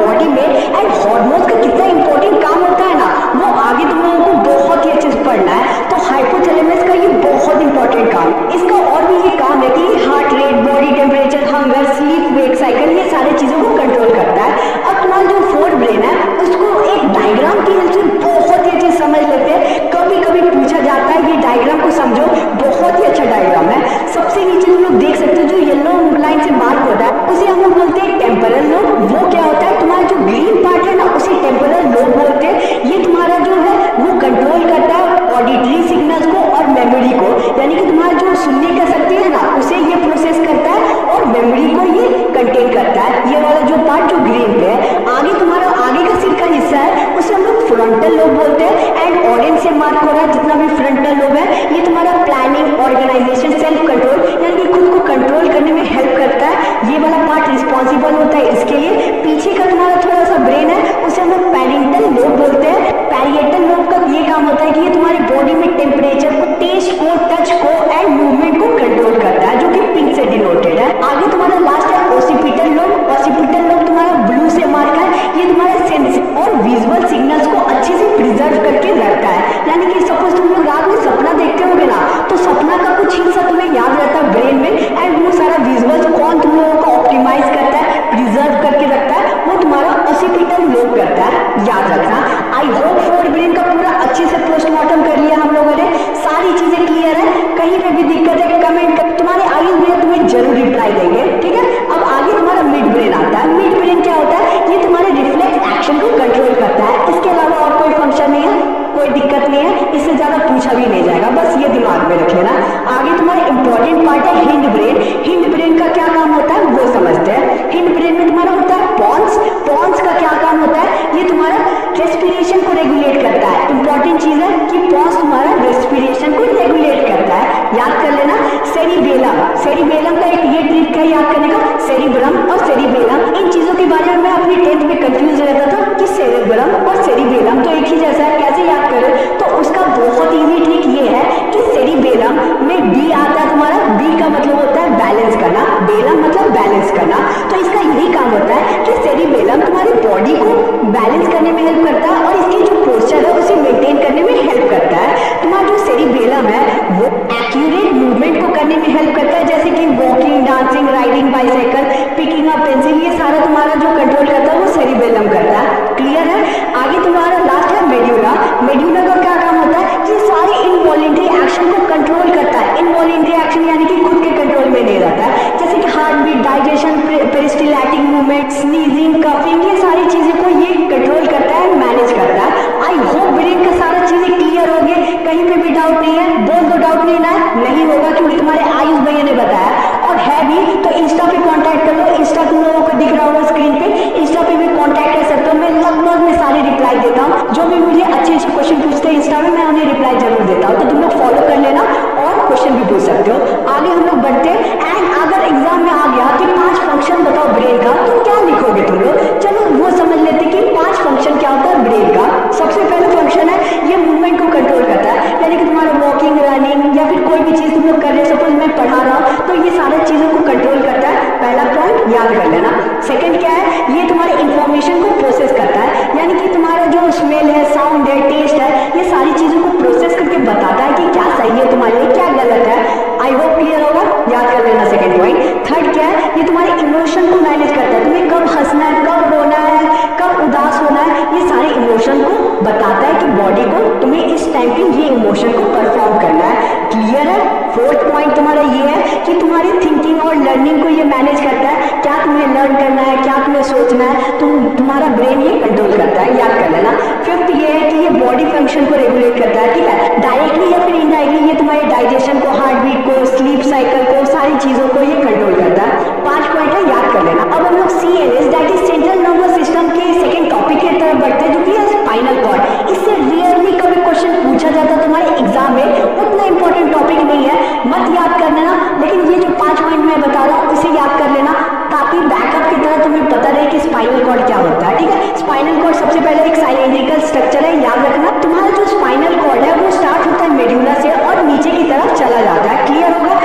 समझ लेते हैं। कभी कभी पूछा जाता है ये डायग्राम को समझो, बहुत ही अच्छा डायग्राम है। सबसे नीचे तुम लोग देख सकते हो जो येलो लाइन से मार्क होता है उसे हम लोग बोलते हैं टेम्पोरल लोब। वो क्या होता है, तुम्हारा जो ग्रीन पार्ट है ना उसे टेम्पोरल लोब बोलते हैं। ये तुम्हारा जो है वो कंट्रोल करता है ऑडिटरी सिग्नल्स को और मेमोरी को, यानी कि तुम्हारा जो सुनने का शक्ति है ना उसे ये प्रोसेस करता है और मेमोरी को ये कंटेन करता है। ये वाला जो पार्ट जो ग्रीन पे है, आगे तुम्हारा आगे का सिर का हिस्सा है उसे हम लोग फ्रंटल लोब बोलते हैं। एंड ऑरेंज से मार्क हो रहा है जितना भी फ्रंटल लोब है ये तुम्हारा प्लानिंग, ऑर्गेनाइजेशन, सेल्फ कंट्रोल यानी कि खुद को कंट्रोल करने में हेल्प करता है। ये वाला पार्ट रिस्पॉन्सिबल होता है इसके लिए। पीछे का तुम्हारा थोड़ा सा ब्रेन है उसे हम लोग पैरेंटल लोब बोलते हैं। पैरिएटल लोब का ये काम होता है कि ये तुम्हारी बॉडी में टेम्परेचर को, टेस्ट को, टच को एंड मूवमेंट को कंट्रोल करता है, जो कि पिंक से डिनोटेड है। आगे तुम्हारा लास्ट है ओसिपिटल लोब। ओसिपिटल लोब तुम्हारा ब्लू से मार्क है। ये तुम्हारे सेंस और विजुअल सिग्नल्स को अच्छे से प्रिजर्व करके रखता है। यानी कि सपोज तुम लोग रात में सपना देखते होगे ना, तो सपना का कुछ हिस्सा तुम्हें याद रहता है ब्रेन में, एंड वो सारा विजुअल्स कौन तुम लोगों को ऑप्टिमाइज करता है, प्रिजर्व करके रखता है, वो तुम्हारा ओसिपिटल लोब करता है। याद रखना। आई होप फोर ब्रेन का पूरा अच्छे से पोस्टमार्टम कर लिया हम लोगों ने, सारी चीजें क्लियर है। कहीं पे भी दिक्कत है कमेंट कर, तुम्हारे आगे ब्रेन तुम्हें जरूर रिप्लाई देंगे, ठीक है। अब आगे तुम्हारा मिड ब्रेन आता है। मिड ब्रेन क्या होता है, ये तुम्हारे रिफ्लेक्स एक्शन को कंट्रोल करता है। इसके अलावा और कोई फंक्शन नहीं है, कोई दिक्कत नहीं है, इससे ज्यादा पूछा भी नहीं जाएगा, बस ये दिमाग में रख लेना। आगे तुम्हारा इंपॉर्टेंट पार्ट है हिंड ब्रेन। हिंड ब्रेन का क्या काम होता है वो समझते हैं। हिंड ब्रेन में तुम्हारा होता है पॉन्स। पॉन्स का क्या काम होता है, ये तुम्हारा रेस्पिरेशन को रेगुलेट करता है। इंपॉर्टेंट चीज है कि पॉन्स तुम्हारा रेस्पिरेशन को रेगुलेट करता है, याद कर लेना। सेरिबेलम, सेरिबेलम का एक ये ट्रिक है याद करने का, सेरिब्रम और सेरिबेलम। इन चीजों के बारे में मैं अपनी 10th में कंफ्यूज रहता था कि सेरिब्रम और सेरिबेलम तो एक ही जैसा है, कैसे याद करें। तो उसका बहुत इजी ट्रिक ये है कि सेरिबेलम में बी आता है तुम्हारा, बी का मतलब होता है बैलेंस करना, बेलम मतलब बैलेंस करना। तो इसका यही काम होता है कि सेरिबेलम तुम्हारी बॉडी को बैलेंस करने में हेल्प करता है और इसकी जो पोस्चर है उसे मेंटेन करने में हेल्प करता है। तुम्हारा जो सेरिबेलम है वो एक्यूरेट मूवमेंट को करने में हेल्प करता है, जैसे कि walking, dancing, riding bicycle, picking up pencil, ये सारा तुम्हारा जो कंट्रोल करता है वो सेरिबेलम करता है। क्लियर है। आगे तुम्हारा लास्ट है मेड्यूला। मेड्यूला का क्या काम होता है कि सारे इनवॉलेंट्री एक्शन को कंट्रोल करता है। इनवॉलेंट्री एक्शन यानी कि खुद के कंट्रोल में नहीं रहता है, जैसे कि heart beat, digestion, peristaltic movement, sneezing, coughing, ये सारी चीजें को ये कंट्रोल करता है, मैनेज करता है। आई होप ब्रेन का सारा चीजें क्लियर हो गए, कहीं पे भी डाउट नहीं है, बोल दो डाउट नहीं ना, नहीं होगा क्योंकि तुम्हारे आयुष भैया ने बताया। और है भी तो इंस्टा पे कांटेक्ट कर लो, इंस्टा तुम लोगों को दिख रहा होगा स्क्रीन पे, इंस्टा पे भी कांटेक्ट कर सकते हो। मैं लगभग में सारे रिप्लाई देता हूँ, जो भी मुझे अच्छे अच्छे क्वेश्चन पूछते हैं इंस्टा में मैं उन्हें रिप्लाई जरूर देता हूँ, तो तुम लोग फॉलो कर लेना और क्वेश्चन भी पूछ सकते हो। आगे हम लोग बढ़ते हैं। एंड अगर एग्जाम में आ गया कि 5 फंक्शन बताओ ब्रेन का, तो क्या लिखोगे तुम लोग, चलो वो समझ लेते कि 5 फंक्शन क्या होता है ब्रेन का। सबसे पहला फंक्शन है ये मूवमेंट को कंट्रोल करता है, यानी कि तुम्हारा वॉकिंग, रनिंग या फिर कोई भी चीज तुम लोग कर रहे हो, सपोज मैं पढ़ा रहा हूँ तो ये सारी चीजों को कंट्रोल करता है। पहला पॉइंट याद कर लेना। सेकंड क्या है, ये तुम्हारे इंफॉर्मेशन को प्रोसेस करता है, यानी कि तुम्हारा जो स्मेल है, साउंड है, टेस्ट है, ये सारी चीजों को प्रोसेस करके बताता है कि क्या सही है तुम्हारे लिए, क्या गलत है। आई होप क्लियर होगा, याद कर लेना सेकंड पॉइंट। थर्ड क्या है, ये तुम्हारे इमोशन को मैनेज करता है, तुम्हें कब हंसना है, कब रोना है, कब उदास होना है, ये सारे इमोशन को बताता है कि बॉडी को तुम्हें इस टाइम पे ये इमोशन को परफॉर्म करना है। क्लियर है। फोर्थ पॉइंट तुम्हारा ये है कि तुम्हारी थिंकिंग और लर्निंग को ये मैनेज करता है, क्या तुम्हें लर्न करना है, क्या तुम्हें सोचना है, तुम्हारा ब्रेन ये कंट्रोल करता है, याद कर लेना। फिफ्थ ये है कि ये बॉडी फंक्शन को रेगुलेट करता है, ठीक है, डायरेक्टली या फिर इनडायरेक्टली ये तुम्हारे डाइजेशन को, हार्ट बीट को, स्लीप साइकिल को, सारी चीजों को ये कंट्रोल करता है। 5 पॉइंट है, याद कर लेना। अब हम लोग CNS that is central nervous system के सेकंड टॉपिक की तरफ बढ़ते हैं, जो कि है स्पाइनल कॉर्ड। इससे रियरली कभी क्वेश्चन पूछा जाता है तुम्हारे एग्जाम में, उतना इंपॉर्टेंट टॉपिक नहीं है, मत याद कर लेना, लेकिन ये जो 5 पॉइंट मैं बता रहा हूँ उसे याद कर लेना, ताकि बैकअप की तरह तुम्हें पता रहे कि स्पाइनल कॉर्ड क्या होता है, ठीक है। स्पाइनल कॉर्ड सबसे पहले एक साइलेंड्रिकल स्ट्रक्चर है, याद रखना। तुम्हारा जो स्पाइनल कॉर्ड है वो स्टार्ट होता है मेड्यूला से और नीचे की तरफ चला जाता है। क्लियर होगा,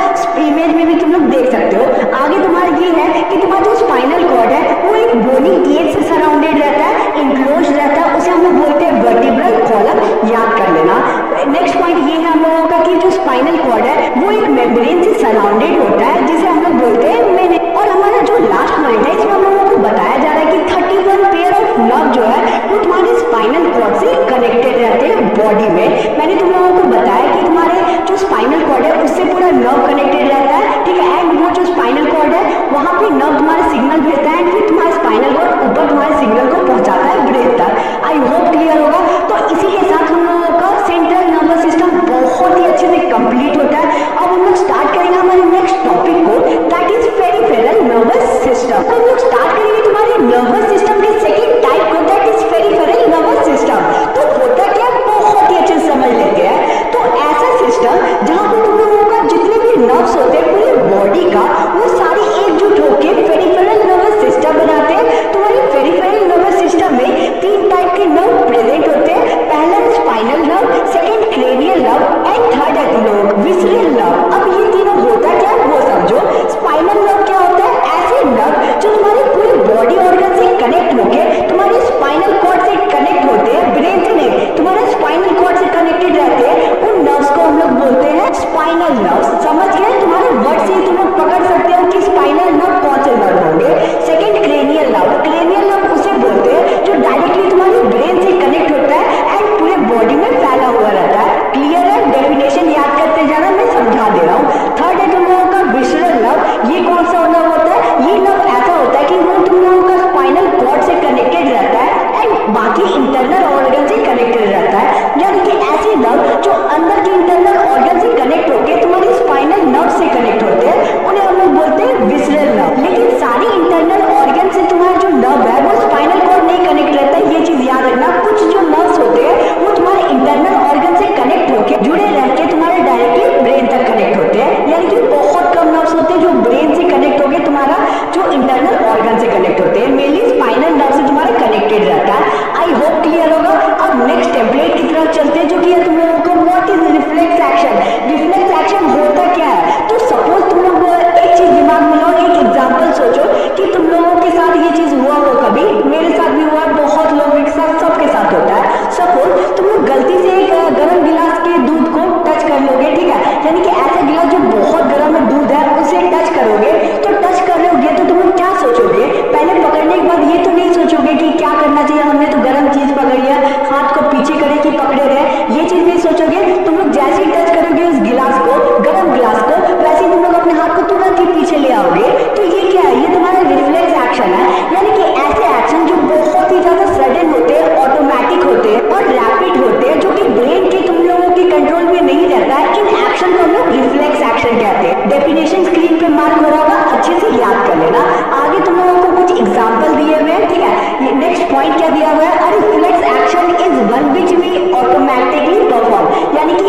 इमेज में भी तुम लोग देख सकते हो। आगे तुम्हारा ये है कि तुम्हारा जो स्पाइनल कॉर्ड है वो एक बोनी केज से सराउंडेड रहता है, इंक्लोज रहता है, उसे हम लोग बोलते हैं वर्टिब्रल कॉलम, याद कर लेना। नेक्स्ट पॉइंट ये है हम लोगों का कि जो स्पाइनल कॉर्ड है वो एक मेम्ब्रेन से सराउंडेड होता है, जिसे हम लोग बोलते हैं मेने। और हमारा जो लास्ट पॉइंट है इसमें हम लोगों को बताया जा रहा है कि 31 पेयर ऑफ नर्व जो है वो तुम्हारे स्पाइनल कॉर्ड से कनेक्टेड रहते हैं बॉडी में मैंने तुम लोगों को बताया कि तुम्हारे जो स्पाइनल कॉर्ड है उससे पूरा नर्व कनेक्टेड रहता है, ठीक है। एंड वो जो स्पाइनल कॉर्ड है वहां पे नर्व तुम्हारा सिग्नल भेजता है एंड फिर तुम्हारा स्पाइनल कॉर्ड ऊपर तुम्हारे सिग्नल को पहुंचाता है ब्रेन तक। आई होप क्लियर होगा। तो इसी के साथ हम लोगों का सेंट्रल नर्वस सिस्टम बहुत ही अच्छे से कंप्लीट होता है। अब हम लोग स्टार्ट करेंगे हमारे नेक्स्ट टॉपिक को, that is peripheral nervous system. तो हम लोग स्टार्ट करेंगे तुम्हारे नर्वस सिस्टम के सेकेंड टाइप को, that is peripheral nervous system. तो होता क्या बहुत ही अच्छे से समझ लेते हैं। तो ऐसा सिस्टम जहां पर तुम लोगों का जितने भी नर्व्स होते हैं पूरी बॉडी का वो सारी एकजुट होकर पेरिफेरल नर्वस सिस्टम बनाते हैं। तुम्हारी पेरिफेरल नर्वस सिस्टम में तीन टाइप के नर्व प्रेजेंट होते हैं। पहला spinal nerve, second cranial nerve and third है तुम लोग विसरल नर्व। अब ये तीनों होता क्या वो समझो। स्पाइनल नर्व क्या होता है? ऐसे नर्व जो तुम्हारी पूरी बॉडी ऑर्गन से कनेक्ट होके तुम्हारे स्पाइनल कॉर्ड से कनेक्ट होते हैं, ब्रेन से नहीं, तुम्हारे स्पाइनल कॉर्ड से कनेक्टेड रहते हैं। उन नर्व्स को हम लोग बोलते हैं स्पाइनल नर्व्स। समझ गए? तुम्हारे वर्ड से तुम लोग पकड़ सकते हो कि स्पाइनल नर्व कौन से नर्व होंगे। Second cranial nerve, cranial nerve उसे बोलते हैं जो डायरेक्टली तुम्हारी ब्रेन से कनेक्ट होता है एंड पूरे बॉडी में फैला हुआ रहता है। क्लियर है? डेफिनेशन याद करते जाना, मैं समझा दे रहा हूँ। थर्ड है तुम लोगों का विसरल नर्व। ये कौन सा नर्व होता है? ये नर्व ऐसा होता है कि वो तुम लोगों का स्पाइनल कॉर्ड से कनेक्टेड रहता है एंड बाकी इंटरनल ऑर्गन से कनेक्टेड रहता है। यानी कि ऐसे नर्व जो अंदर के इंटरनल ऑर्गन से कनेक्ट होकर तुम्हारी स्पाइनल नर्व से कनेक्ट होते हैं उन्हें हम लोग बोलते हैं विसरल नर्व। लेकिन सारी इंटरनल ऑर्गन से तुम्हारा जो नर्व है वो स्पाइनल कॉर्ड नहीं कनेक्ट रहता है, ये चीज याद रखना। कुछ जो नर्व्स होते हैं वो तुम्हारे इंटरनल ऑर्गन से कनेक्ट होकर जुड़े रह के तुम्हारे डायरेक्टली ब्रेन तक कनेक्ट होते हैं। यानी कि बहुत कम नर्व्स होते हैं जो ब्रेन से कनेक्ट होकर तुम्हारा जो इंटरनल ऑर्गन से कनेक्ट होते हैं। मेनली स्पाइनल नर्व से तुम्हारा कनेक्टेड रहता है। आई होप क्लियर होगा। अब नेक्स्ट टेम्पलेट की तरफ चलते हैं जो कि है तुम लोगों को what is reflex action. Reflex action होता क्या है? तो सपोज तुम लोग एक चीज दिमाग में लो, एक एग्जांपल सोचो कि तुम लोगों के साथ ये चीज हुआ हो, कभी मेरे साथ भी हुआ, बहुत लोगों के साथ, सबके साथ होता है। सपोज तुम लोग गलती से एक गर्म गिलास के दूध को टच कर लोगे, ठीक है। यानी कि ऐसा गिलास जो बहुत गर्म दूध है उसे टच करोगे, तो टच कर लोगे तो तुम लोग क्या सोचोगे? पहले पकड़ने के बाद ये तो नहीं सोचोगे कि क्या करना चाहिए, हमने तो गर्म चीज पकड़ी है, हाथ को पीछे करे कि पकड़े रहे, ये चीज नहीं सोचोगे। तुम लोग जैसे ही टच करोगे उस गिलास को, गर्म गिलास को, वैसे ही तुम लोग अपने हाथ को तुरंत ही पीछे ले आओगे। तो ये क्या है? ये तुम्हारा रिफ्लेक्स एक्शन है। यानी कि ऐसे एक्शन जो बहुत ही ज्यादा सडन होते हैं, ऑटोमेटिक होते हैं और रैपिड होते हैं, जो कि ब्रेन के तुम लोगों के कंट्रोल में नहीं रहता है। इन एक्शन को हम लोग रिफ्लेक्स एक्शन कहते हैं। डेफिनेशन स्क्रीन पे मार्क हो रहा होगा, अच्छे से याद कर लेना। आगे तुम लोगों को कुछ एग्जांपल दिए हुए हैं, ठीक है। नेक्स्ट पॉइंट क्या दिया हुआ है? A reflex action is one which we automatically perform. यानी कि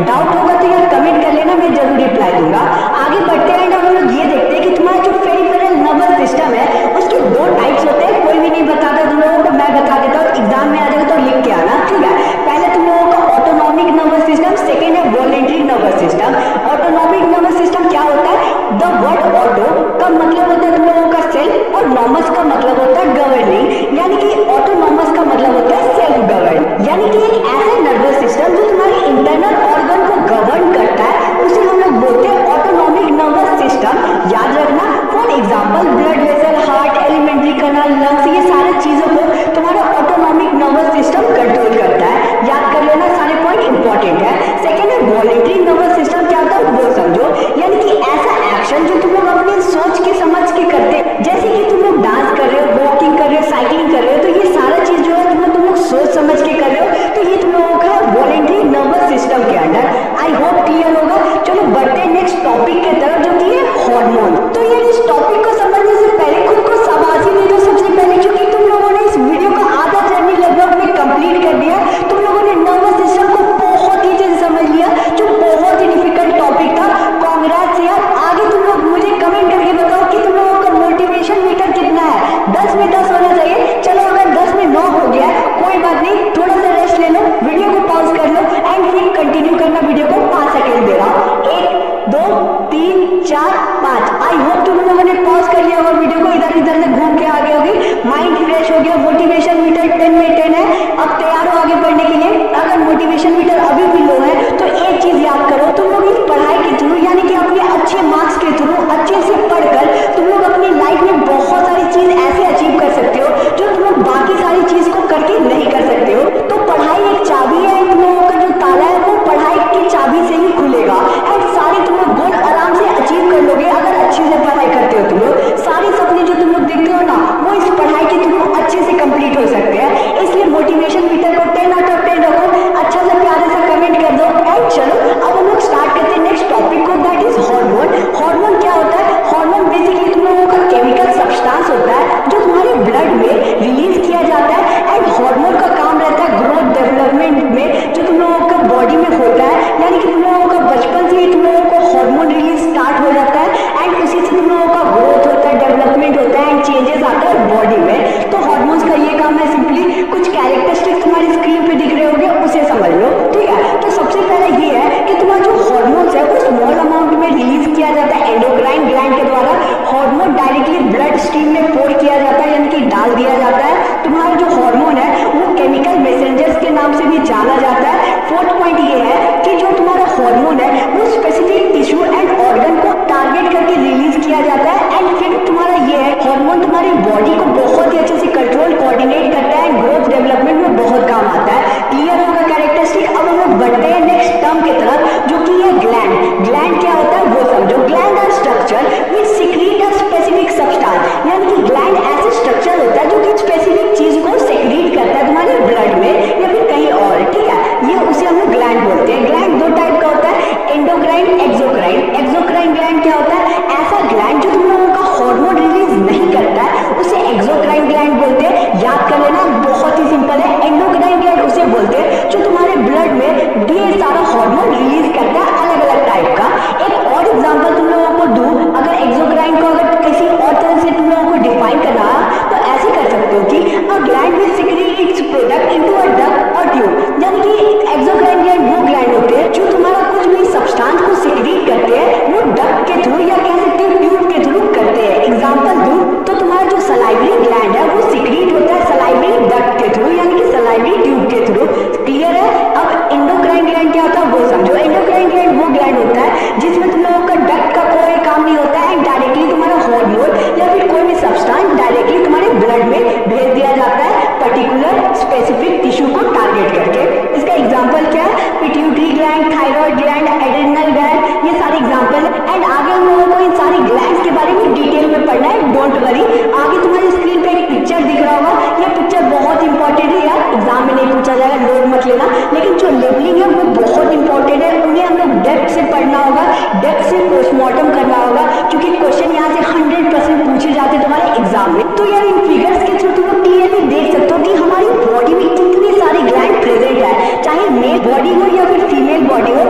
डाउट होगा तो यार कमेंट कर लेना, मैं जरूर रिप्लाई दूंगा। आगे बढ़ते हैं और हम लोग ये देखते हैं कि तुम्हारा जो पेरिफेरल नर्वस सिस्टम है उसके दो टाइप्स होते हैं। कोई भी नहीं बताता तुम लोगों को, मैं बता देता हूँ, एग्जाम में आ जाएगा तो लिख के आना, ठीक है। पहले तुम लोगों का ऑटोनॉमिक नर्वस सिस्टम, सेकेंड है voluntary nervous system. Autonomic nervous system क्या होता है? द वर्ड ऑटो का मतलब होता है तुम लोगों का सेल्फ और नॉमस का मतलब होता है गवर्निंग, यानी कि ऑटोनॉमस का मतलब होता है सेल्फ गवर्न, यानी कि एक ऐसा नर्वस सिस्टम जो तुम्हारे इंटरनल ऑर्गन को गवर्न करता है, उसे हम लोग बोलते हैं ऑटोनॉमिक नर्वस सिस्टम। याद रखना, for example blood vessel, heart, alimentary canal, lungs, ये सारे चीजों को तुम्हारा ऑटोनॉमिक नर्वस सिस्टम कंट्रोल करता है। याद कर लेना, सारे पॉइंट इंपॉर्टेंट है। सेकेंड है वॉलेंटरी नर्वस सिस्टम, क्या होता है वो समझो, यानी कि ऐसा एक्शन जो तुम लोग अपने सोच के समझ के करते हैं, जैसे कि तुम लोग डांस कर रहे हो, वॉकिंग कर रहे हो, साइकिलिंग कर रहे हो, तो ये सारा चीज जो है तुम लोग सोच समझ के कर रहे हो, तो ये तुम लोगों का वॉलेंटरी नर्वस सिस्टम के अंडर। आई होप क्लियर होगा। चलो बढ़ते हैं नेक्स्ट टॉपिक के तरफ, जो कि है हार्मोन। तो यार इस टॉपिक को समझने से पहले खुद को शाबाशी दे दो सबसे पहले, क्योंकि तुम लोगों ने इस वीडियो का आधा जर्नी लगभग में कंप्लीट कर दिया। तुम लोगों ने नर्वस सिस्टम को बहुत ही अच्छे से समझ लिया, जो बहुत ही डिफिकल्ट टॉपिक था। कांग्रेट्स यार। आगे तुम लोग मुझे कमेंट करके बताओ कि तुम लोगों का मोटिवेशन मीटर कितना है। 10 में 10 होना चाहिए। चलो अगर 10 में 9 हो गया कोई बात नहीं, थोड़ा सा रेस्ट ले लो, वीडियो को पॉज कर लो एंड फिर कंटिन्यू करना। वीडियो को 5 सेकेंड दे रहा हूँ, 1 2 3 4 5। आई होप तुम लोगों ने पॉज कर लिया होगा वीडियो को, इधर इधर से घूम के आगे होगी, माइंड फ्रेश हो गया। मोटिवेशन मीटर 10 में 10 है। अब तैयार हो आगे बढ़ने के लिए। अगर मोटिवेशन मीटर अभी भी लो है तो एक चीज याद करो, तुम लोग इस पढ़ाई के थ्रू, यानी कि अपने अच्छे मार्क्स के थ्रू अच्छे से पढ़कर तुम लोग अपनी लाइफ में बहुत सारी चीज ऐसे अचीव कर सकते हो जो तुम लोग बाकी सारी चीज को करके नहीं कर सकते हो। तो पढ़ाई एक चाबी है, तुम लोगों का जो ताला है वो पढ़ाई की चाबी से ही खुलेगा एंड सारे तुम लोग गोल आराम से अचीव कर लोगे अगर अच्छे से पढ़ाई करते हो। तुम लोग सारे सपने जो तुम लोग देखते हो ना, वो इस पढ़ाई के थ्रू अच्छे से कंप्लीट हो सकते हैं। इसलिए मोटिवेशन मीटर को 10 आउट ऑफ 10 रखो, अच्छा सा प्यारे से कमेंट कर दो। एंड चलो अब हम लोग स्टार्ट करते हैं नेक्स्ट टॉपिक को, दैट इज हार्मोन। हार्मोन क्या होता है? हार्मोन बेसिकली तुम लोगों का केमिकल सब्सटेंस होता है जो तुम्हारे ब्लड में रिलीज किया जाता है। एंड हार्मोन का काम रहता है ग्रोथ डेवलपमेंट में, जो तुम लोगों का बॉडी में होता है, यानी कि तुम लोगों का बचपन से ही तुम लोगों को हार्मोन रिलीज स्टार्ट हो जाता है एंड उसी से तुम लोगों का ग्रोथ होता है, डेवलपमेंट होता है एंड चेंजेस आता है बॉडी में। तो हार्मोन्स का ये काम है, सिंपली कुछ कैरेक्टरिस्टिक्स तुम्हारी स्क्रीन पे दिख रहे होंगे, उसे समझ लो, ठीक है। तो सबसे पहले ये है कि तुम्हारा जो हार्मोन्स है वो स्मॉल अमाउंट में रिलीज किया जाता है एंडोक्राइन ग्लैंड के द्वारा। हार्मोन डायरेक्टली ब्लड स्ट्रीम में पोर किया जाता है, यानी कि डाल दिया जाता है। तुम्हारा जो हार्मोन है वो केमिकल मैसेंजर्स के नाम से भी जाना जाता है। फोर्थ पॉइंट ये है कि जो तुम्हारा हार्मोन है वो स्पेसिफिक टिश्यू एंड ऑर्गन को टारगेट करके रिलीज किया जाता है। एंड फिर तुम्हारा ये है, हार्मोन तुम्हारी बॉडी को बहुत ही अच्छे से कंट्रोल कोऑर्डिनेट करता है, ग्रोथ डेवलपमेंट में बहुत काम आता है। क्लियर होगा कैरेक्टरिस्टिक। अब हम लोग बढ़ते हैं नेक्स्ट टर्म की तरफ, जो कि है ग्लैंड। ग्लैंड क्या होता है वो समझो। Gland are structure which secrete a specific substance, यानी कि ग्लैंड ऐसे स्ट्रक्चर होता है जो कि स्पेसिफिक चीज को सेक्रेट करता है तुम्हारे ब्लड में या फिर कहीं और, ठीक है। ये उसे हम लोग ग्लैंड बोलते हैं। ग्लैंड दो टाइप का होता है, एंडोक्राइन, एक्सोक्राइन। एक्सोक्राइन ग्लैंड क्या होता है? ऐसा ग्लैंड जो तुम लोगों का हार्मोन रिलीज नहीं करता है, उसे एक्सोक्राइन ग्लैंड बोलते हैं। याद कर लेना, बहुत ही सिंपल है। एंडोक्राइन ग्लैंड उसे बोलते हैं जो तुम्हारे ब्लड में ढेर सारा हार्मोन रिलीज करता है अलग अलग टाइप का। एक और एग्जांपल तुम लोगों को दूं, अगर एक्सोक्राइन को अगर किसी और तरह से तुम लोगों को डिफाइन करना तो ऐसे कर सकते हो कि a gland will secret it's product into a duct और ट्यूब, यानी कि एक्सोक्राइन ग्लैंड वो ग्लैंड होते हैं जो तुम्हारा कुछ भी सब्सटेंस को सीक्रेट करते हैं, वो डक्ट के थ्रू या कह सकते हो ट्यूब के थ्रू करते हैं। एग्जांपल दूं तो तुम्हारा जो सलाइवरी ग्लैंड है वो सीक्रेट होता है सलाइवरी डक्ट के थ्रू, यानी कि सलाइवरी ट्यूब के थ्रू। क्लियर है। अब एंडोक्राइन ग्लैंड क्या होता है वो समझो। एंडोक्राइन ग्लैंड वो ग्लैंड होता है जिसमें तुम लोगों का डक्ट का कोई काम नहीं होता है, डायरेक्टली तुम्हारा हार्मोन या फिर कोई भी सब्सटेंस डायरेक्टली तुम्हारे ब्लड में भेज दिया जाता है पर्टिकुलर स्पेसिफिक टिश्यू को टारगेट करके। इसका एग्जांपल क्या है? Pituitary gland, thyroid gland, adrenal gland, ये सारे एग्जांपल है। एंड आगे हम लोगों को इन सारी ग्लैंड्स के बारे में डिटेल में पढ़ना है, डोंट वरी। आगे तुम्हारी स्क्रीन पे एक पिक्चर दिख रहा होगा, ये पिक्चर बहुत इंपॉर्टेंट है यार, एग्जाम में नहीं पूछा जाएगा, लोड मत लेना, लेकिन जो लेबलिंग है वो बहुत इंपॉर्टेंट है। उन्हें हम लोग डेप्थ से पढ़ना होगा, डेप्थ से पोस्टमार्टम करना होगा, क्योंकि क्वेश्चन यहाँ से 100% पूछे जाते हैं तुम्हारे एग्जाम में। तो यार इन फिगर्स के थ्रू तुम लोग क्लियरली देख सकते हो कि हमारी बॉडी में कितनी सारी ग्लैंड प्रेजेंट है, चाहे मेल बॉडी हो या फिर फीमेल बॉडी हो,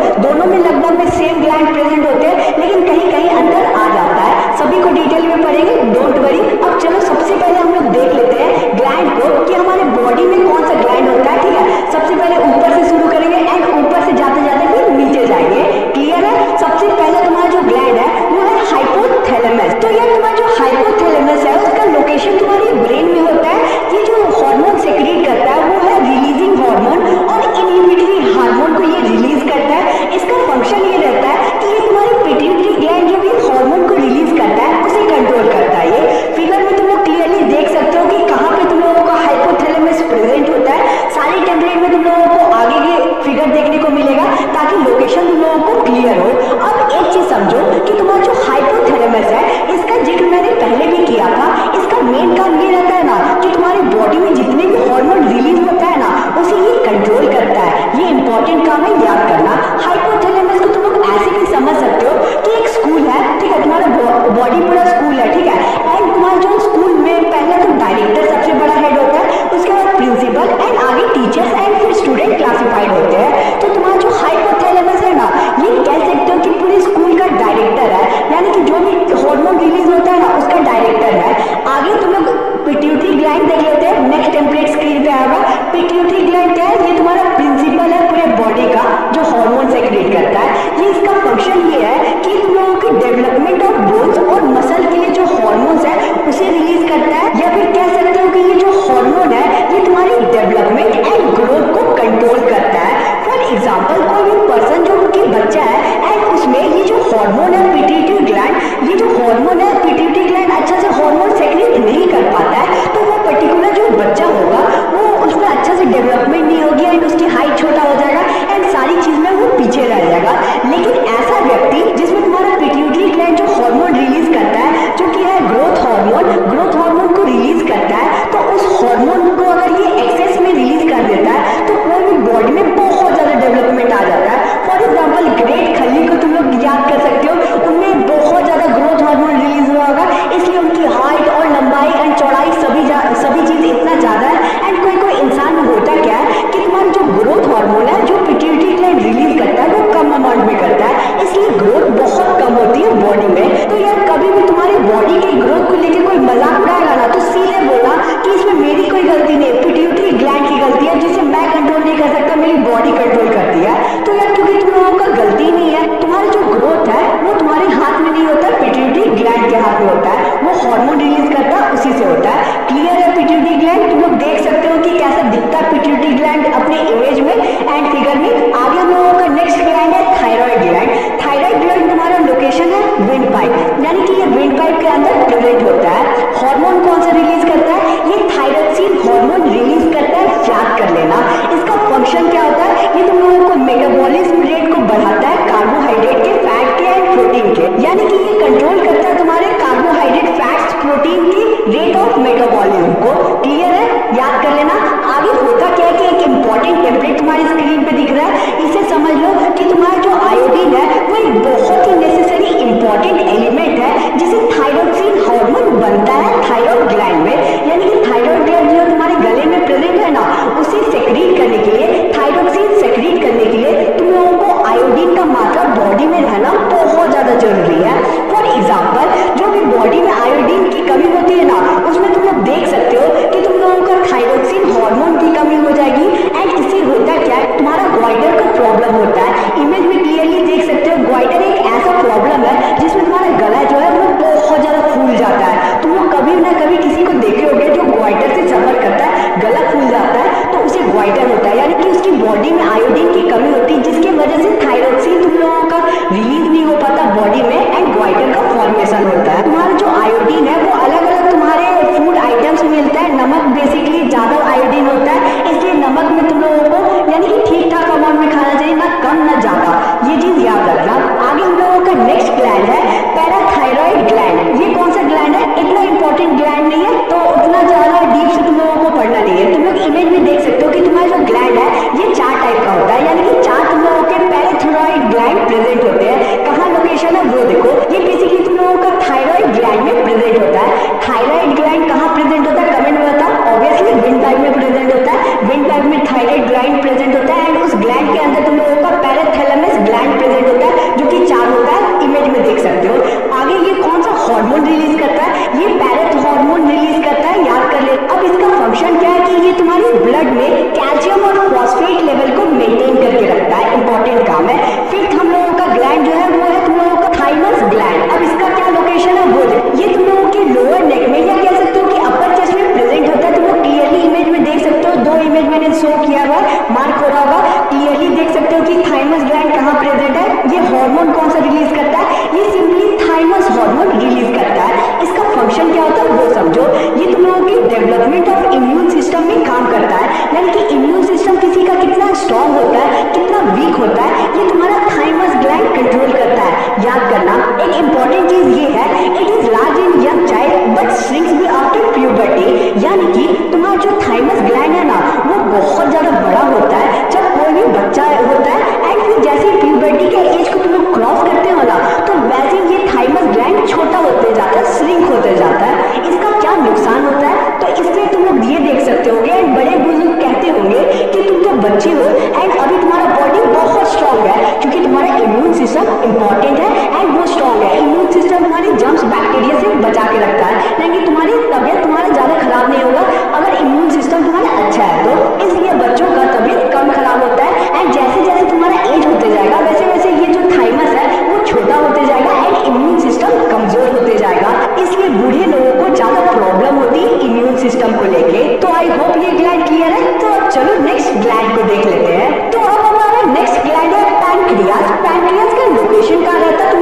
कोई गलती नहीं, पिट्यूटरी ग्लैंड की गलती है, जिसे मैं कंट्रोल नहीं कर सकता, मेरी बॉडी कंट्रोल करती है। तो यार क्योंकि तुम लोगों का गलती नहीं है, तुम्हारा जो ग्रोथ है वो तुम्हारे हाथ में नहीं होता, पिट्यूटरी ग्लैंड के हाथ में होता है। वो हार्मोन रिलीज करता है, उसी से होता है। क्लियर है? पिट्यूटरी ग्लैंड तुम लोग देख सकते हो कि कैसा दिखता है पिट्यूटरी ग्लैंड अपने इमेज में एंड फिगर में। आगे हम लोगों का नेक्स्ट ग्लैंड है थायराइड ग्लैंड। थायराइड ग्लैंड तुम्हारा लोकेशन है विंड पाइप, यानी कि ये विंड पाइप के अंदर प्रेजेंट होता है। हार्मोन कौन सा रिलीज करता है? ये थायरोक्सिन हार्मोन रिलीज करता है, याद कर लेना। इसका फंक्शन क्या होता है? ये तुम लोगों को मेटाबॉलिज्म रेट को बढ़ाता है, कार्बोहाइड्रेट के, फैट के एंड प्रोटीन के, यानी कि ये कंट्रोल करता है तुम्हारे कार्बोहाइड्रेट, फैट्स, प्रोटीन की रेट ऑफ मेटाबॉलिज्म को। क्लियर है? याद कर लेना। आगे होता क्या है कि एक इंपॉर्टेंट टेम्पलेट तुम्हारी स्क्रीन पे दिख रहा है, इसे समझ लो कि तुम्हारा जो आयोडीन है वो एक बहुत ही नेसेसरी इंपॉर्टेंट एलिमेंट है, जिसे थायरोक्सिन हार्मोन बनता है थायराइड ग्लैंड में। यानी कि थायराइड ग्लैंड जो तुम्हारे गले में प्रेजेंट है ना, उसे सेक्रीट करने के लिए, थायरोक्सिन सेक्रीट करने के लिए तुम लोगों को आयोडीन का मात्रा बॉडी में रहना बहुत ज्यादा जरूरी है। फॉर एग्जाम्पल, जो भी बॉडी में आयोडीन की कमी होती है ना, उसमें तुम लोग देख सकते हो कि तुम लोगों का थायरोक्सिन हार्मोन की कमी हो जाएगी। एंड इससे होता क्या है, तुम्हारा ग्वाइटर का प्रॉब्लम होता है। इमेज में क्लियरली देख सकते हो, ग्वाइटर एक ऐसा प्रॉब्लम है जिसमें तुम्हारा गला जो है वो बहुत ज्यादा फूल जाता है। तुम लोग कभी ना कभी किसी को देखे होंगे जो ग्वाइटर से सफर करता है, गला फूल जाता है, तो उसे ग्वाइटर होता है, यानी कि उसकी बॉडी में आयोडीन की कमी होती है, जिसकी वजह से थायरोक्सिन तुम लोगों का रिलीज नहीं हो पाता बॉडी में एंड ग्वाइटर का फॉर्मेशन होता है। तुम्हारा जो आयोडीन है वो अलग अलग तुम्हारे फूड आइटम्स में मिलता है। नमक बेसिकली ज्यादा आयोडीन होता है, इसलिए नमक में तुम लोगों को यानी कि ठीक ठाक अमाउंट में खाना चाहिए, ना कम ना ज्यादा, ये चीज याद रखना। आगे हम लोगों का नेक्स्ट ग्लैंड है पैराथायरॉइड ग्लैंड। ये कौन सा ग्लैंड है? इतना इंपॉर्टेंट ग्लैंड नहीं है, तो उतना ज्यादा डीप से तुम लोगों को पढ़ना नहीं है। तुम लोग इमेज में देख सकते हो कि तुम्हारा जो ग्लैंड है ये 4 टाइप का होता है, यानी कि 4 तुम लोगों के पैराथायरॉइड ग्लैंड प्रेजेंट होते हैं। कहाँ लोकेशन है वो देखो, ये बेसिकली तुम लोगों का थायराइड ग्लैंड में प्रेजेंट होता है। थायराइड ग्लैंड कहाँ प्रेजेंट होता है? कमेंट में बताओ। ऑब्वियसली विंड पाइप में प्रेजेंट होता है, विंड पाइप में थायराइड ग्लैंड प्रेजेंट होता है एंड उस ग्लैंड के अंदर तुम लोगों का पैराथैलेमस ग्लैंड प्रेजेंट होता है, जो कि 4 होता है, इमेज में देख सकते हो। आगे ये कौन सा हार्मोन रिलीज करता है? ये पैरेथ हार्मोन रिलीज करता है, याद कर ले। अब इसका फंक्शन क्या है कि ये तुम्हारी ब्लड में कैल्शियम और फॉस्फेट लेवल को मेंटेन करके रखता है, इंपॉर्टेंट काम है। फिफ्थ हम लोगों का ग्लैंड जो है वो है तुम लोगों का थाइमस ग्लैंड। अब इसका क्या लोकेशन है वो ये तुम लोगों के लोअर नेक में, या कह सकते हो कि अपर चेस्ट में प्रेजेंट होता है। तुम लोग क्लियरली इमेज में देख सकते हो, 2 इमेज मैंने शो किया हुआ है, मार्क हो रहा होगा, क्लियरली देख सकते हो कि थाइमस ग्लैंड कहाँ प्रेजेंट है। ये हार्मोन कौन सा रिलीज करता है? ये सिंपली थाइमस हार्मोन रिलीज करता है। इसका फंक्शन क्या होता है वो समझो। ये तुम लोगों की डेवलपमेंट ऑफ इम्यून सिस्टम में काम करता है, यानी कि इम्यून सिस्टम किसी का कितना स्ट्रॉन्ग होता है, कितना वीक होता है, ये तुम्हारा थाइमस ग्लैंड कंट्रोल करता है। याद करना, एक इंपॉर्टेंट चीज ये है, it is large in young child but shrinks भी आफ्टर प्यूबर्टी। यानी कि तुम्हारा जो थाइमस ग्लैंड है ना, वो बहुत ज्यादा बड़ा होता है जब कोई भी बच्चा होता है एंड फिर जैसे प्यूबर्टी के एज को तुम लोग क्रॉस करते हो ना, तो वैसे ये थाइमस ग्लैंड छोटा होते जाता है, श्रिंक होते जाता है। इसका क्या नुकसान होता है? तो इससे तुम लोग ये देख सकते होंगे एंड बड़े बुजुर्ग कहते होंगे कि तुम तो बच्चे हो एंड अभी तुम्हारा बॉडी बहुत स्ट्रॉन्ग है, क्योंकि तुम्हारा इम्यून सिस्टम इंपॉर्टेंट है एंड वो स्ट्रॉन्ग है। इम्यून सिस्टम तुम्हारी जर्म्स बैक्टीरिया से बचा के रखता है, यानी कि तुम्हारी तबियत तुम्हारा ज्यादा खराब नहीं होगा अगर इम्यून सिस्टम तुम्हारा अच्छा है तो। इसलिए बच्चों का तबियत कम खराब होता है एंड जैसे जैसे तुम्हारा एज होते जाएगा वैसे वैसे ये जो थाइमस है वो छोटा होते जाएगा एंड इम्यून सिस्टम कमजोर होते जाएगा। इसलिए बूढ़े लोगों को ज्यादा प्रॉब्लम होती है इम्यून सिस्टम को लेके। तो आई होप ये ग्लैंड क्लियर है। तो अब चलो नेक्स्ट ग्लैंड को देख लेते हैं। तो अब हमारा नेक्स्ट ग्लैंड है पैनक्रियास। पैनक्रियास का लोकेशन कहाँ रहता है?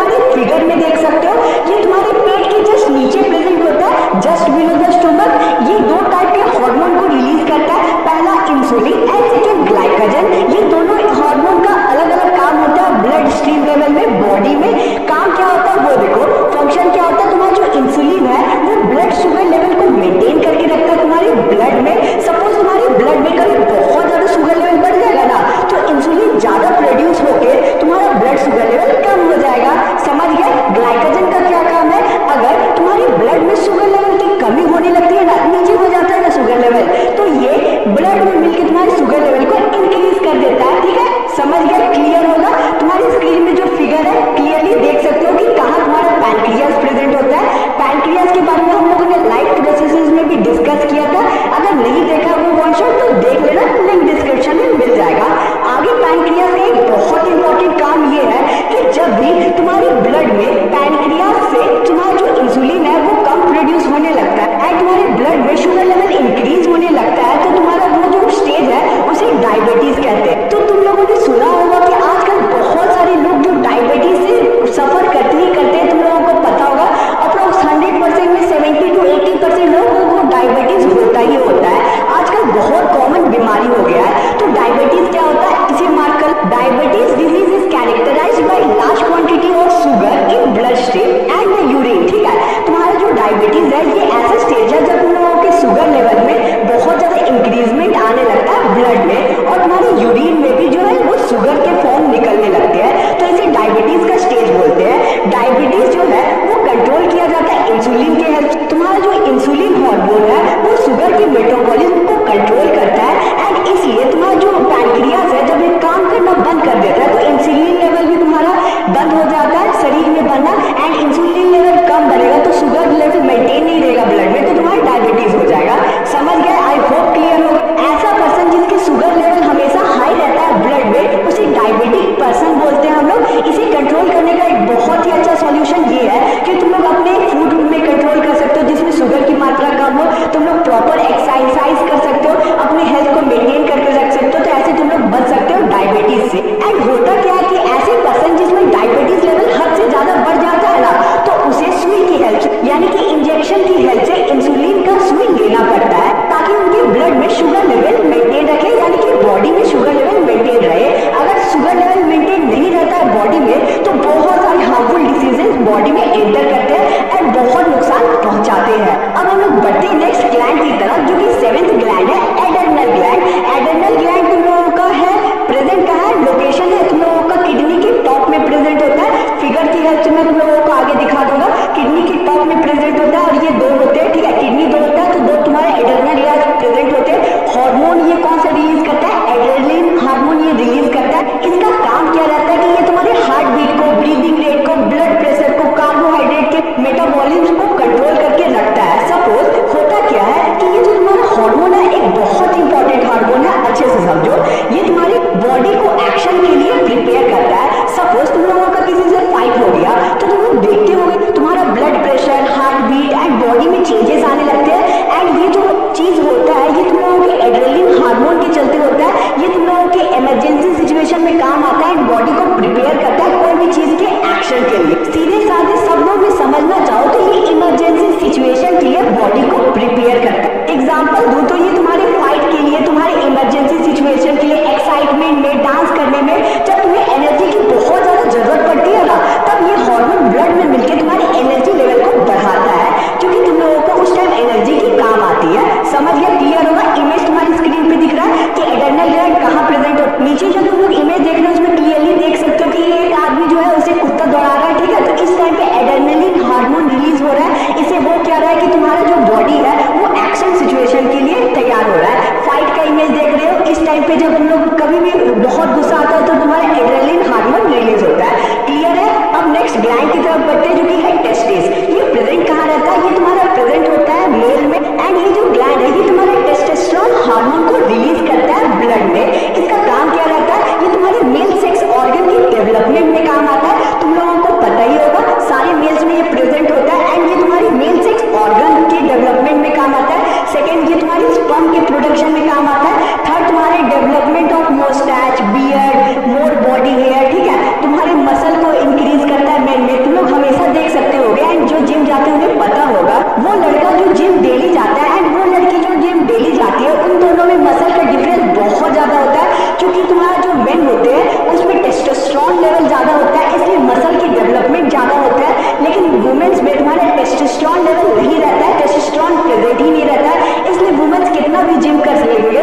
समझो, ये तुम्हारी बॉडी को एक्शन के लिए प्रिपेयर करता है। सपोज तुम लोगों का किसी से फाइट हो गया तो तुम लोग देखते होगे तुम्हारा blood pressure, heart beat and body में चेंजेस आने लगते हैं। एंड ये जो चीज होता है ये तुम लोगों के एड्रेनलिन हार्मोन के चलते होता है। ये तुम लोगों के इमरजेंसी सिचुएशन में काम आता है एंड बॉडी को प्रिपेयर करता है कोई भी चीज के एक्शन के लिए। सीधे साधे शब्दों में समझना चाहो तो ये इमरजेंसी सिचुएशन के लिए बॉडी को प्रिपेयर करता है। एग्जाम्पल दूं तो ये तुम्हारे फाइट के लिए, तुम्हारे इमरजेंसी सिचुएशन के लिए, एक्साइटमेंट में, डांस करने में, जब तुम्हें एनर्जी की बहुत ज्यादा जरूरत पड़ती है ना, तब ये हार्मोन ब्लड में मिलकर तुम्हारी एनर्जी लेवल को बढ़ाता है, क्योंकि तुम लोगों को उस टाइम एनर्जी की काम आती है। समझ गया? क्लियर होगा? इमेज तुम्हारी स्क्रीन पे दिख रहा है कि एड्रेनल ग्लैंड कहाँ प्रेजेंट हो। नीचे जो तुम लोग इमेज देख रहे हो उसमें क्लियरली देख सकते हो कि एक आदमी जो है उसे कुत्ता दौड़ा रहा है, ठीक है। तो इस टाइम पे एड्रेनलिन हार्मोन रिलीज हो रहा है। इसे वो क्या रहा है कि तुम्हारा जो बॉडी है वो एक्शन सिचुएशन के लिए तैयार हो रहा है। फाइट का इमेज देख रहे हो, इस टाइम पे जब तुम लोग कभी भी बहुत गुस्सा आता है तो तुम्हारा एड्रेनलिन हार्मोन रिलीज होता है। क्लियर है? अब नेक्स्ट ग्लैंड की तरफ बढ़ते हैं जो कि है टेस्टिस। ये प्रेजेंट कहाँ रहता है? ये तुम्हारा प्रेजेंट होता है मेल में एंड ये जो ग्लैंड है ये तुम्हारे टेस्टोस्टेरोन हार्मोन को रिलीज करता है ब्लड में। इसका काम क्या रहता है? ये तुम्हारे मेल सेक्स ऑर्गन की डेवलपमेंट में काम आता है। तुम लोगों को पता ही होगा सारे मेल्स में ये प्रेजेंट होता है एंड ये तुम्हारी मेल सेक्स ऑर्गन के डेवलपमेंट में काम आता है। सेकेंड, ये तुम्हारी स्पर्म के प्रोडक्शन में काम आता है। थर्ड, तुम्हारे development of moustache, beard, more body hair, ठीक है। तुम्हारे मसल को इंक्रीज करता है मेन में। तुम लोग हमेशा देख सकते होगे एंड जो जिम जाते हैं उन्हें पता होगा, वो लड़का जो जिम डेली जाता है एंड वो लड़की जो जिम डेली जाती है, उन दोनों में मसल का डिफरेंस बहुत ज्यादा होता है, क्योंकि तुम्हारा जो मेन होते हैं उसमें टेस्टोस्टेरोन लेवल ज्यादा होता है, इसलिए मसल की डेवलपमेंट ज्यादा होता है। लेकिन वुमेन्स में तुम्हारा टेस्टोस्टेरोन लेवल नहीं रहता है, टेस्टोस्टेरोन प्रेजेंट ही नहीं रहता है, इसलिए वुमेन्स कितना भी जिम कर लेंगे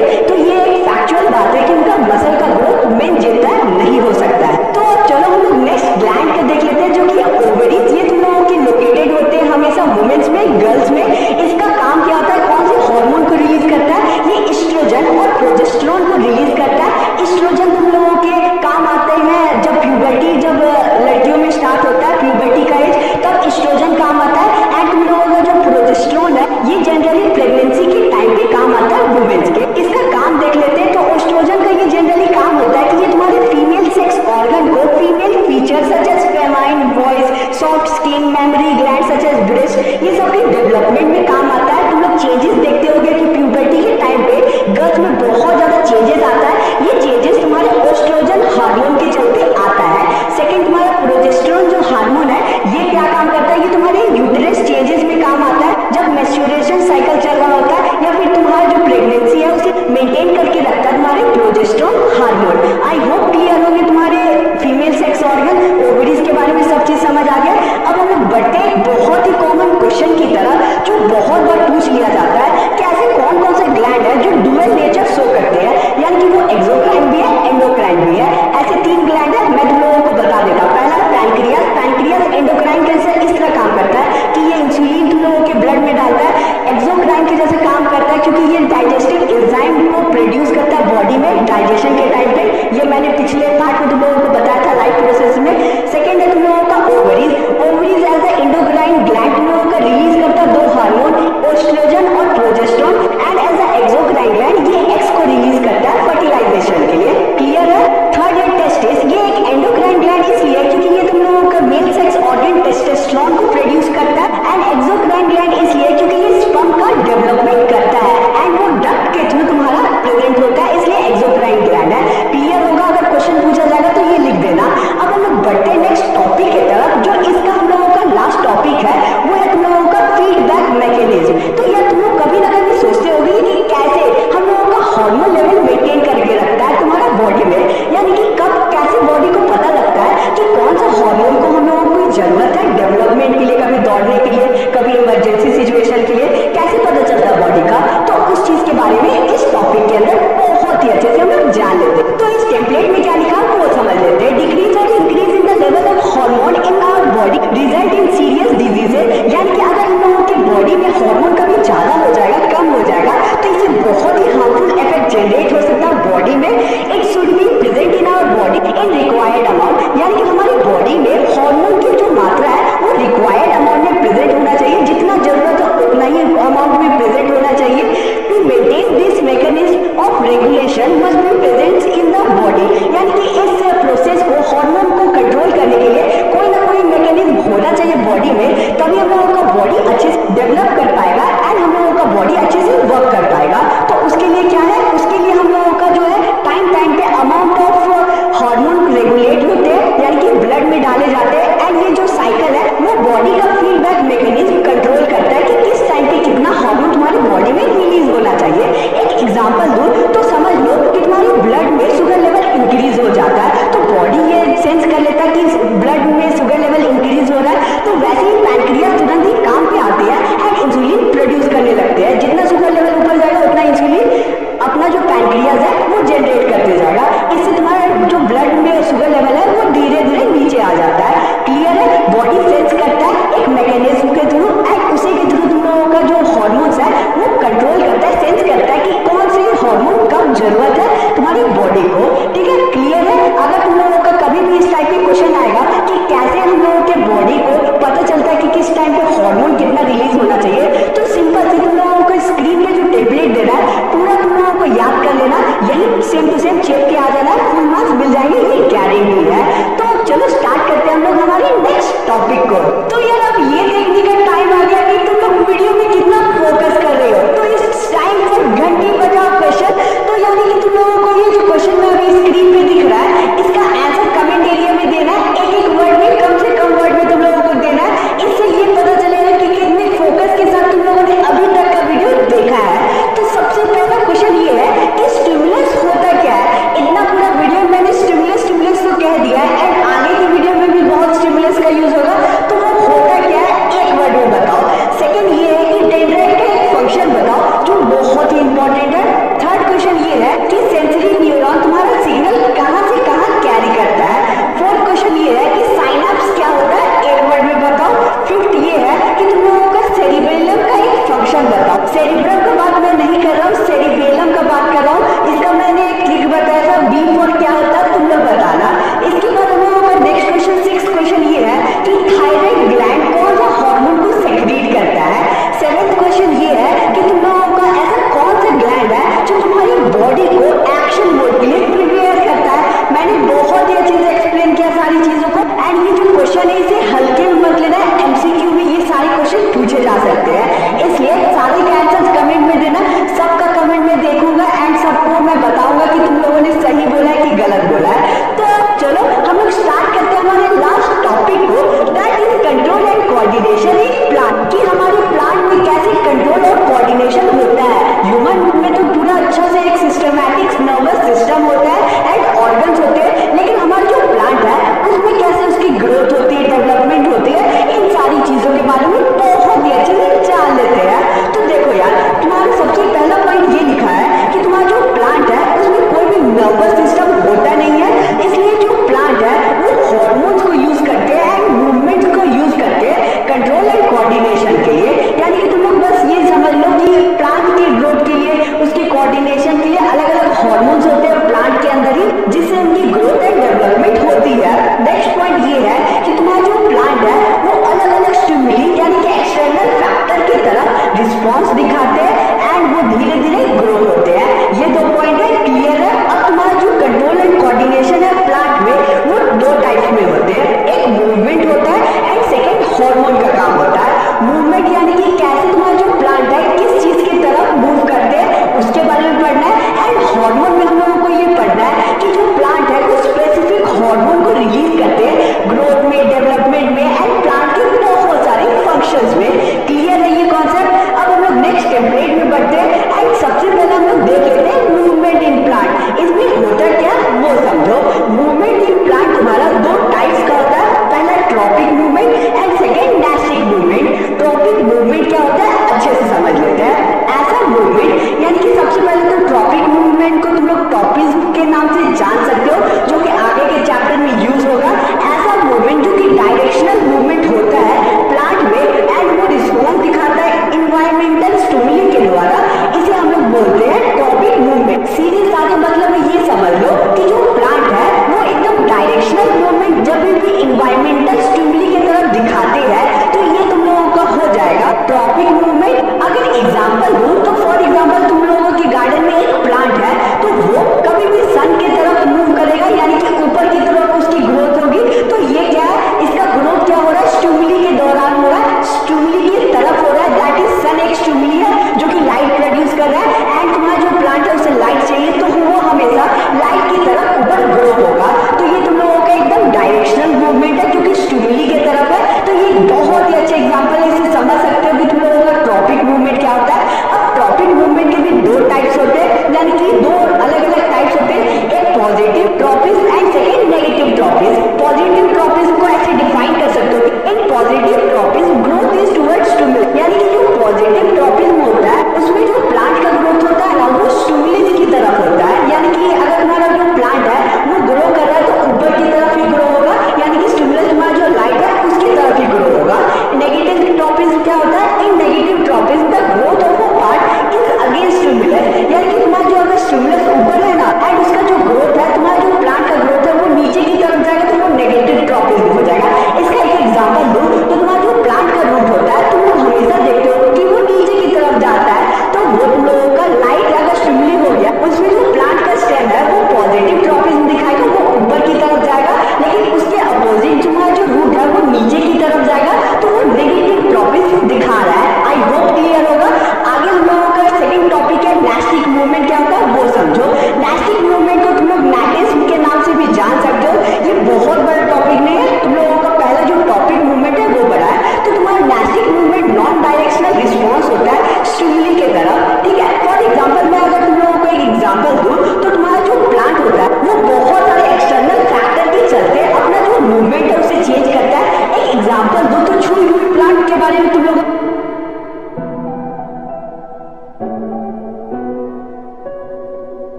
एग्जांपल दूं तो समझ लो कि तुम्हारे ब्लड में शुगर लेवल इंक्रीज हो जाता है, तो बॉडी ये सेंस कर लेता है कि ब्लड में शुगर लेवल इंक्रीज हो रहा है, तो वैसे ही पैनक्रियाज तुरंत ही काम पे आते हैं एंड इंसुलिन प्रोड्यूस करने लगते हैं। जितना शुगर लेवल ऊपर जाएगा उतना इंसुलिन अपना जो पैनक्रियाज है वो जनरेट करते जाएगा। इससे तुम्हारा जो ब्लड में शुगर लेवल है वो धीरे धीरे नीचे आ जाता है। क्लियर है? बॉडी सेंस करता है एक मैकेनिज्म के थ्रू एंड उसी के थ्रू तुम लोगों का जो हार्मोन्स है वो कंट्रोल करता है, सेंस करता है कि कौन से हार्मोन कब जरूरत है तुम्हारी बॉडी को। ठीक है? क्लियर है? अगर तुम लोगों का कभी भी इस टाइप के क्वेश्चन आएगा कि कैसे हम लोगों के बॉडी को पता चलता है कि किस टाइम पे हार्मोन कितना रिलीज होना चाहिए, तो सिंपल से तुम लोगों को स्क्रीन पे जो टेम्पलेट दे रहा है पूरा तुम लोगों को याद कर लेना, यही सेम टू सेम चेक के आ जाना है, फुल मार्क्स मिल जाएंगे, ये गारंटी है। तो चलो स्टार्ट करते हैं हम लोग हमारे नेक्स्ट टॉपिक को। तो यार अब ये देखने का टाइम आ गया कि तुम लोग वीडियो में कितना फोकस कर रहे हो। तो इस टाइम पर घंटी बजाओ क्वेश्चन। तो यानी कि तुम लोगों को ये जो क्वेश्चन में अभी स्क्रीन पे दिख रहा है इसका आंसर कमेंट एरिया में देना है, एक एक वर्ड में, कम से कम वर्ड में तुम लोगों को देना है। इससे ये पता चलेगा कि कितने फोकस के साथ तुम लोगों ने अभी तक का वीडियो देखा है। तो सबसे पहला क्वेश्चन ये है कि स्टिमुलस होता क्या है। इतना पूरा वीडियो मैंने स्टिमुलस तो कह दिया है एंड आगे की वीडियो में भी बहुत स्टिमुलस का यूज होगा, तो वो होता क्या है एक वर्ड में बताओ। सेकंड ये है कि डेंड्राइट का एक फंक्शन बताओ जो बहुत ही इंपॉर्टेंट है। थर्ड क्वेश्चन ये है कि सेंसरी न्यूरॉन तुम्हारा सिग्नल कहां से कहां कैरी करता है। फोर्थ क्वेश्चन ये है कि साइनेप्स क्या होता है एक वर्ड में बताओ। फिफ्थ ये है कि तुम लोगों का सेरिबेलम का एक फंक्शन बताओ। सेरिब्रम का बात मैं नहीं कर रहा हूँ, सेरिबेलम का बात कर रहा हूँ। इसका मैंने एक ट्रिक बताया था, B4 क्या होता है तुम लोग बताना। इसके बाद हम लोगों का नेक्स्ट क्वेश्चन, सिक्स क्वेश्चन ये है कि थायराइड ग्लैंड कौन सा हार्मोन को सेक्रेट करता है। सेवेंथ क्वेश्चन ये है कि तुम लोगों का ऐसा कौन सा ग्लैंड है जो तुम्हारी बॉडी को एक्शन मोड के लिए प्रिपेयर करता है। मैंने बहुत ही अच्छे से एक्सप्लेन किया सारी चीजों को एंड ये जो क्वेश्चन है इसे हल्के में मत लेना, MCQ में ये सारे क्वेश्चन पूछे जा सकते हैं, इसलिए सारे के आंसर कमेंट में देना। सबका कमेंट में देखूंगा एंड सबको मैं बताऊंगा कि तुम लोगों ने सही बोला है कि गलत बोला है। तो चलो हम लोग स्टार्ट करते हैं हमारे लास्ट टॉपिक को, that is control and coordination in plant. कि हमारे प्लांट में कैसे कंट्रोल और कोऑर्डिनेशन होता है। ह्यूमन में तो पूरा अच्छा से एक सिस्टमैटिक नर्वस सिस्टम होता है एंड ऑर्गन्स होते हैं, लेकिन हमारा जो प्लांट है उसमें कैसे उसकी ग्रोथ होती है, डेवलपमेंट होती है, इन सारी चीजों के बारे में बहुत ही अच्छे से जान लेते हैं। तो देखो यार तुम्हारा सबसे पहला पॉइंट ये लिखा है कि तुम्हारा जो प्लांट है उसमें कोई भी नर्वस सिस्टम होता नहीं है, इसलिए जो प्लांट है वो हार्मोन्स को यूज करते हैं एंड मूवमेंट्स को यूज करते हैं कंट्रोल एंड कोऑर्डिनेशन के लिए। यानी कि तुम लोग बस ये समझ लो कि प्लांट की ग्रोथ के लिए, उसकी कोऑर्डिनेशन के लिए अलग अलग हार्मोन्स होते हैं प्लांट के अंदर ही, जिससे उनकी ग्रोथ एंड डेवलपमेंट होती है। नेक्स्ट पॉइंट ये है कि तुम्हारा जो प्लांट है वो अलग अलग स्टिमुली यानी कि एक्सटर्नल फैक्टर की तरफ रिस्पॉन्स दिखाते हैं एंड वो धीरे धीरे ग्रो होते हैं। ये दो पॉइंट है, क्लियर है। अब तुम्हारा जो कंट्रोल एंड कोऑर्डिनेशन है प्लांट में वो दो टाइप्स में होते हैं, एक मूवमेंट होता है एंड सेकेंड हार्मोन का काम होता है। मूवमेंट यानी कि कैसे तुम्हारा जो प्लांट है किस चीज की तरफ मूव करते हैं उसके बारे में पढ़ना है एंड हार्मोन में हम लोगों को ये पढ़ना है कि जो प्लांट है वो स्पेसिफिक हार्मोन को रिलीज करते हैं ग्रोथ में, डेवलपमेंट में एंड प्लांट के बहुत सारे फंक्शंस में। क्लियर है ये कॉन्सेप्ट। अब हम लोग नेक्स्ट टेम्पलेट में बढ़ते हैं एंड सबसे पहले हम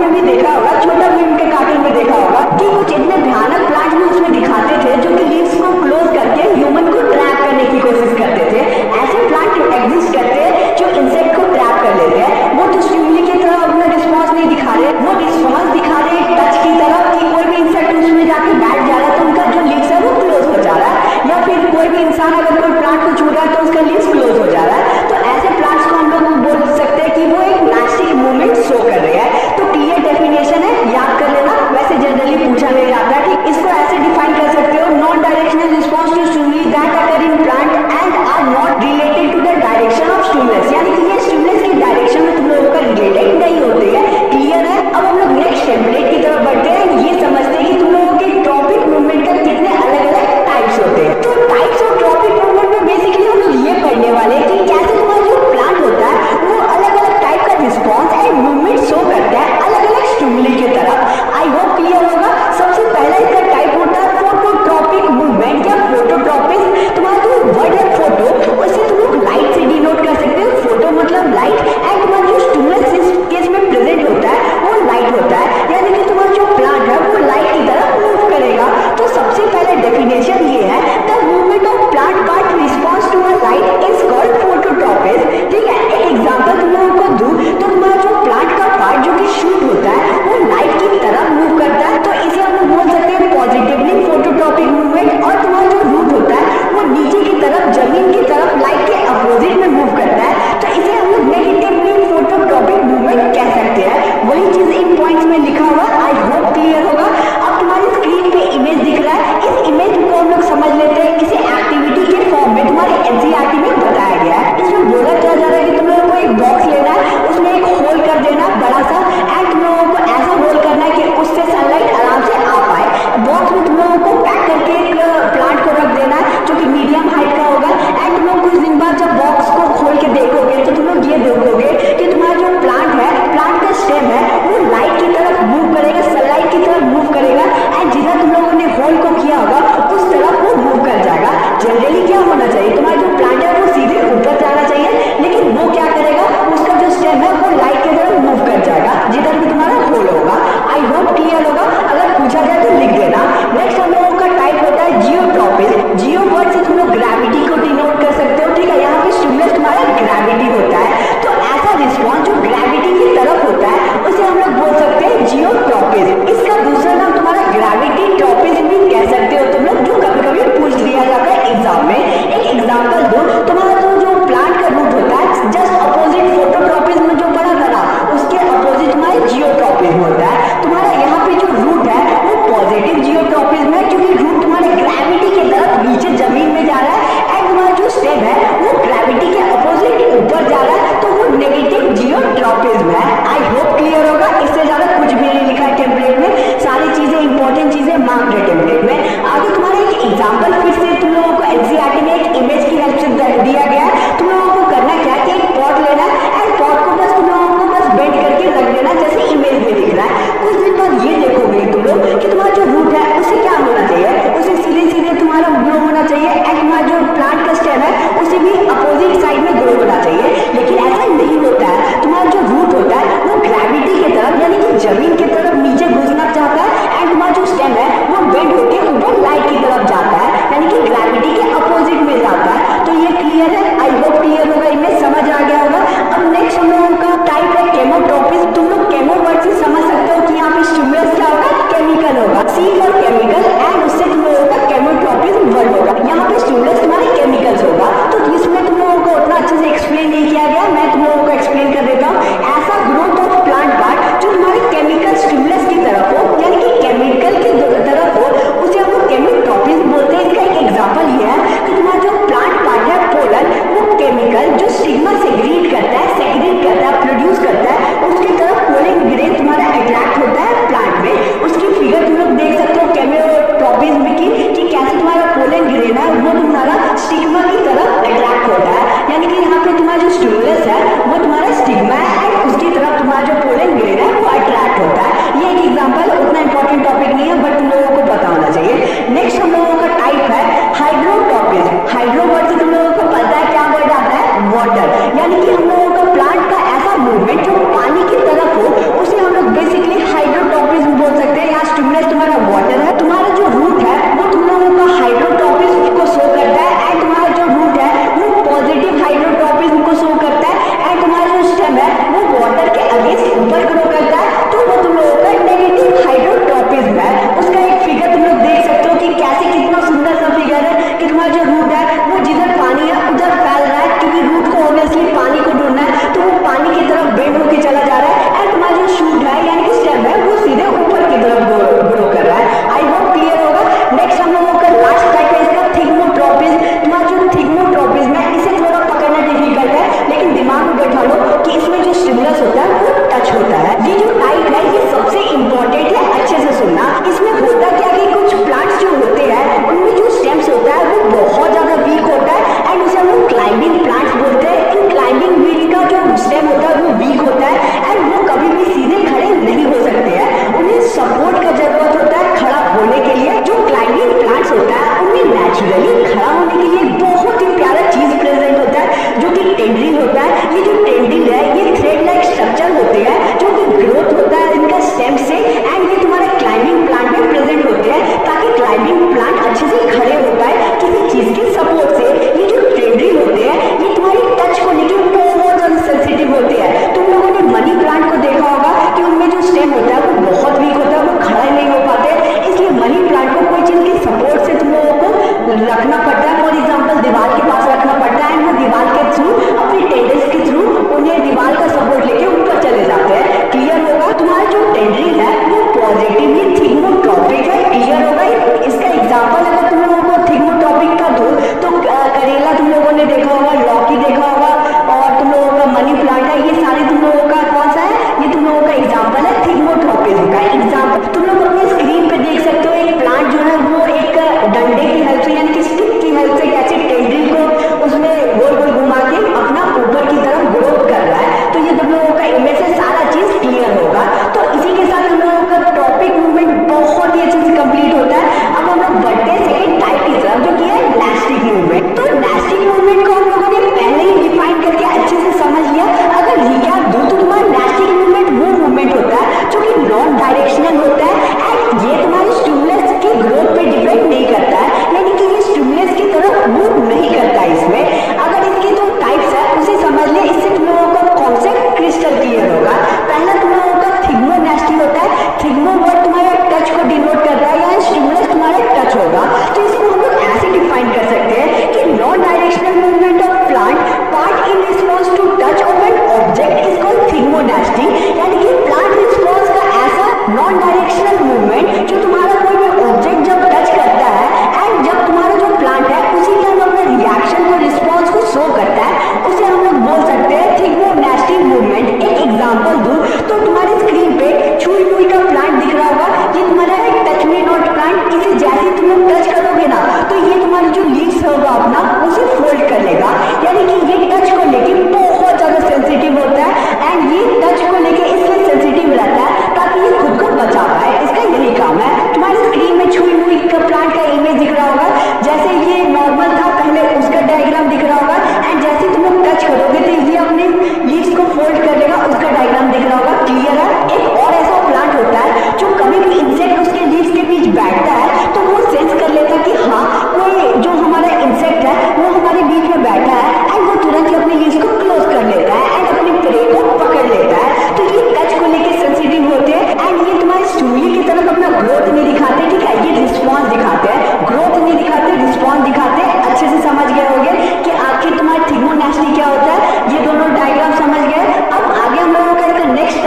आपने भी देखा होगा, छोटा भीम के कार्टून में देखा होगा कि कुछ इतने भयानक प्लांट भी उसमें दिखाते थे जो कि लीव्स को क्लोज करके ह्यूमन को ट्रैप करने की कोशिश करते थे। ऐसे प्लांट एग्जिस्ट करते हैं जो इंसेक्ट को ट्रैप कर लेते हैं। वो तो स्टिमुली की तरह अपना रिस्पॉन्स नहीं दिखा रहे, वो रिस्पॉन्स दिखा रहे टच की तरह कि कोई भी इंसेक्ट उसमें जाके बैठ जा रहा है तो उनका जो लीव्स है वो क्लोज हो जा रहा है, या फिर कोई भी इंसान अगर कोई प्लांट को छू रहा है तो उसका लीव्स क्लोज हो जा रहा है। तो ऐसे प्लांट्स को हम लोग बोल सकते हैं कि वो एक मैजिक मूवमेंट शो कर रहे हैं। तो क्लियर डेफिनेशन है, याद कर लेना। वैसे जनरली पूछा नहीं जाता है, ठीक, इसको ऐसे डिफाइन कर सकते हो, non directional response to stimuli that occur in plant and are not related to the direction of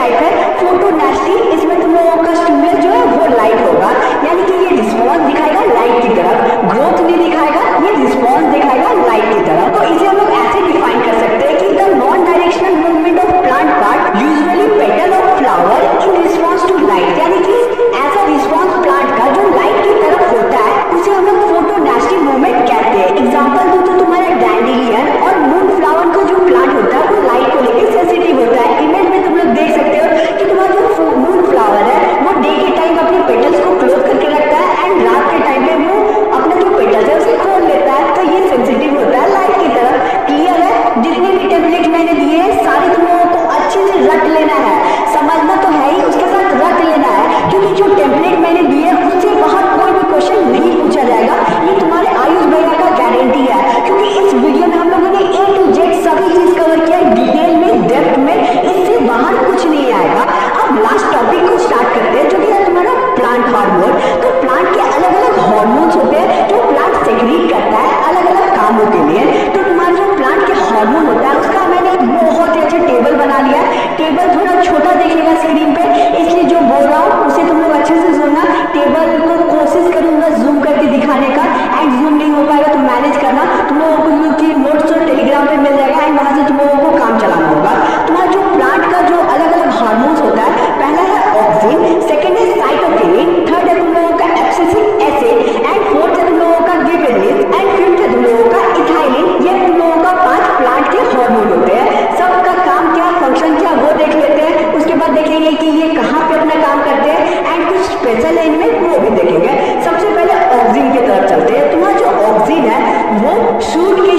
type है फोटो नेस्टी। इसमें तुम लोगों का स्टिमुलस जो है वो लाइट होगा, यानी कि ये रिस्पॉन्स दिखाएगा लाइट की तरफ, ग्रोथ नहीं दिखाएगा, ये रिस्पॉन्स दिखाएगा लाइट की तरफ। तो इसे हम लोग ऐसे डिफाइन कर सकते हैं कि the non directional movement of plant part usually petal of flower in response to light, यानी कि ऐसा रिस्पॉन्स प्लांट का जो लाइट की तरफ होता है उसे हम लोग फोटो नेस्टी मूवमेंट कहते हैं। एग्जाम्पल दूं तो तुम्हारा डैंडेलियन और मून फ्लावर का जो प्लांट होता है वो लाइट को लेकर सेंसिटिव होता है। इमेज में तुम लोग देख सकते हो कि तुम्हारा जो मून फ्लावर है वो डे के टाइम अपने पेटल्स को क्लोज करके रखता है एंड रात के टाइम पे वो अपना जो पेटल्स है उसे खोल लेता है, तो ये सेंसिटिव होता है लाइट की तरफ। क्लियर है? जितने भी टेम्पलेट मैंने दिए हैं सारे तुम लोगों को अच्छे से रट लेना है, समझना तो है ही, उसके साथ रट लेना है, क्योंकि जो टेम्पलेट मैंने दिए उससे बाहर कोई भी क्वेश्चन नहीं पूछा जाएगा। ये तुम्हारे आयुष भैया का गारंटी है, क्योंकि इस वीडियो में हम लोगों ने A to Z सभी चीज कवर किया है, डिटेल में, डेप्थ में, इससे बाहर कुछ नहीं आएगा। अब लास्ट टॉपिक को स्टार्ट करते हैं जो कि है तुम्हारा प्लांट हार्मोन। तो प्लांट के अलग अलग हार्मोन्स होते हैं जो प्लांट सेक्रीट करता है अलग अलग कामों के लिए। तो तुम्हारा जो प्लांट के हार्मोन होता है उसका मैंने एक बहुत ही अच्छा टेबल बना लिया है। टेबल थोड़ा छोटा देखेगा स्क्रीन पे, इसलिए जो बोल रहा हूँ उसे तुम लोग अच्छे से सुनना। टेबल को कोशिश करूंगा जूम करके दिखाने का, एंड जूम नहीं हो पाएगा तो मैनेज करना। तुम लोगों को नोट्स और टेलीग्राम पे मिल जाएगा एंड वहां से तुम लोगों को काम चलाना होगा। तुम्हारा जो प्लांट का जो अलग अलग हार्मोन्स होता है, पहला है ऑक्सिन, सेकंड है साइटोकिनिन, थर्ड है तुम लोगों का एब्सिसिक एसिड, एंड फोर्थ है तुम लोगों का गिबरेलिन, एंड फिफ्थ है तुम लोगों का इथाइलिन। ये तुम लोगों का 5 प्लांट के हार्मोन होते हैं। सबका काम क्या, फंक्शन क्या, वो देख लेते हैं। उसके बाद देखेंगे कि ये कहाँ पे अपना काम करते हैं एंड कुछ स्पेशल है इनमें, वो भी देखेंगे। सबसे पहले ऑक्सिन की तरफ चलते हैं। तुम्हारा जो ऑक्सिन है वो शूट के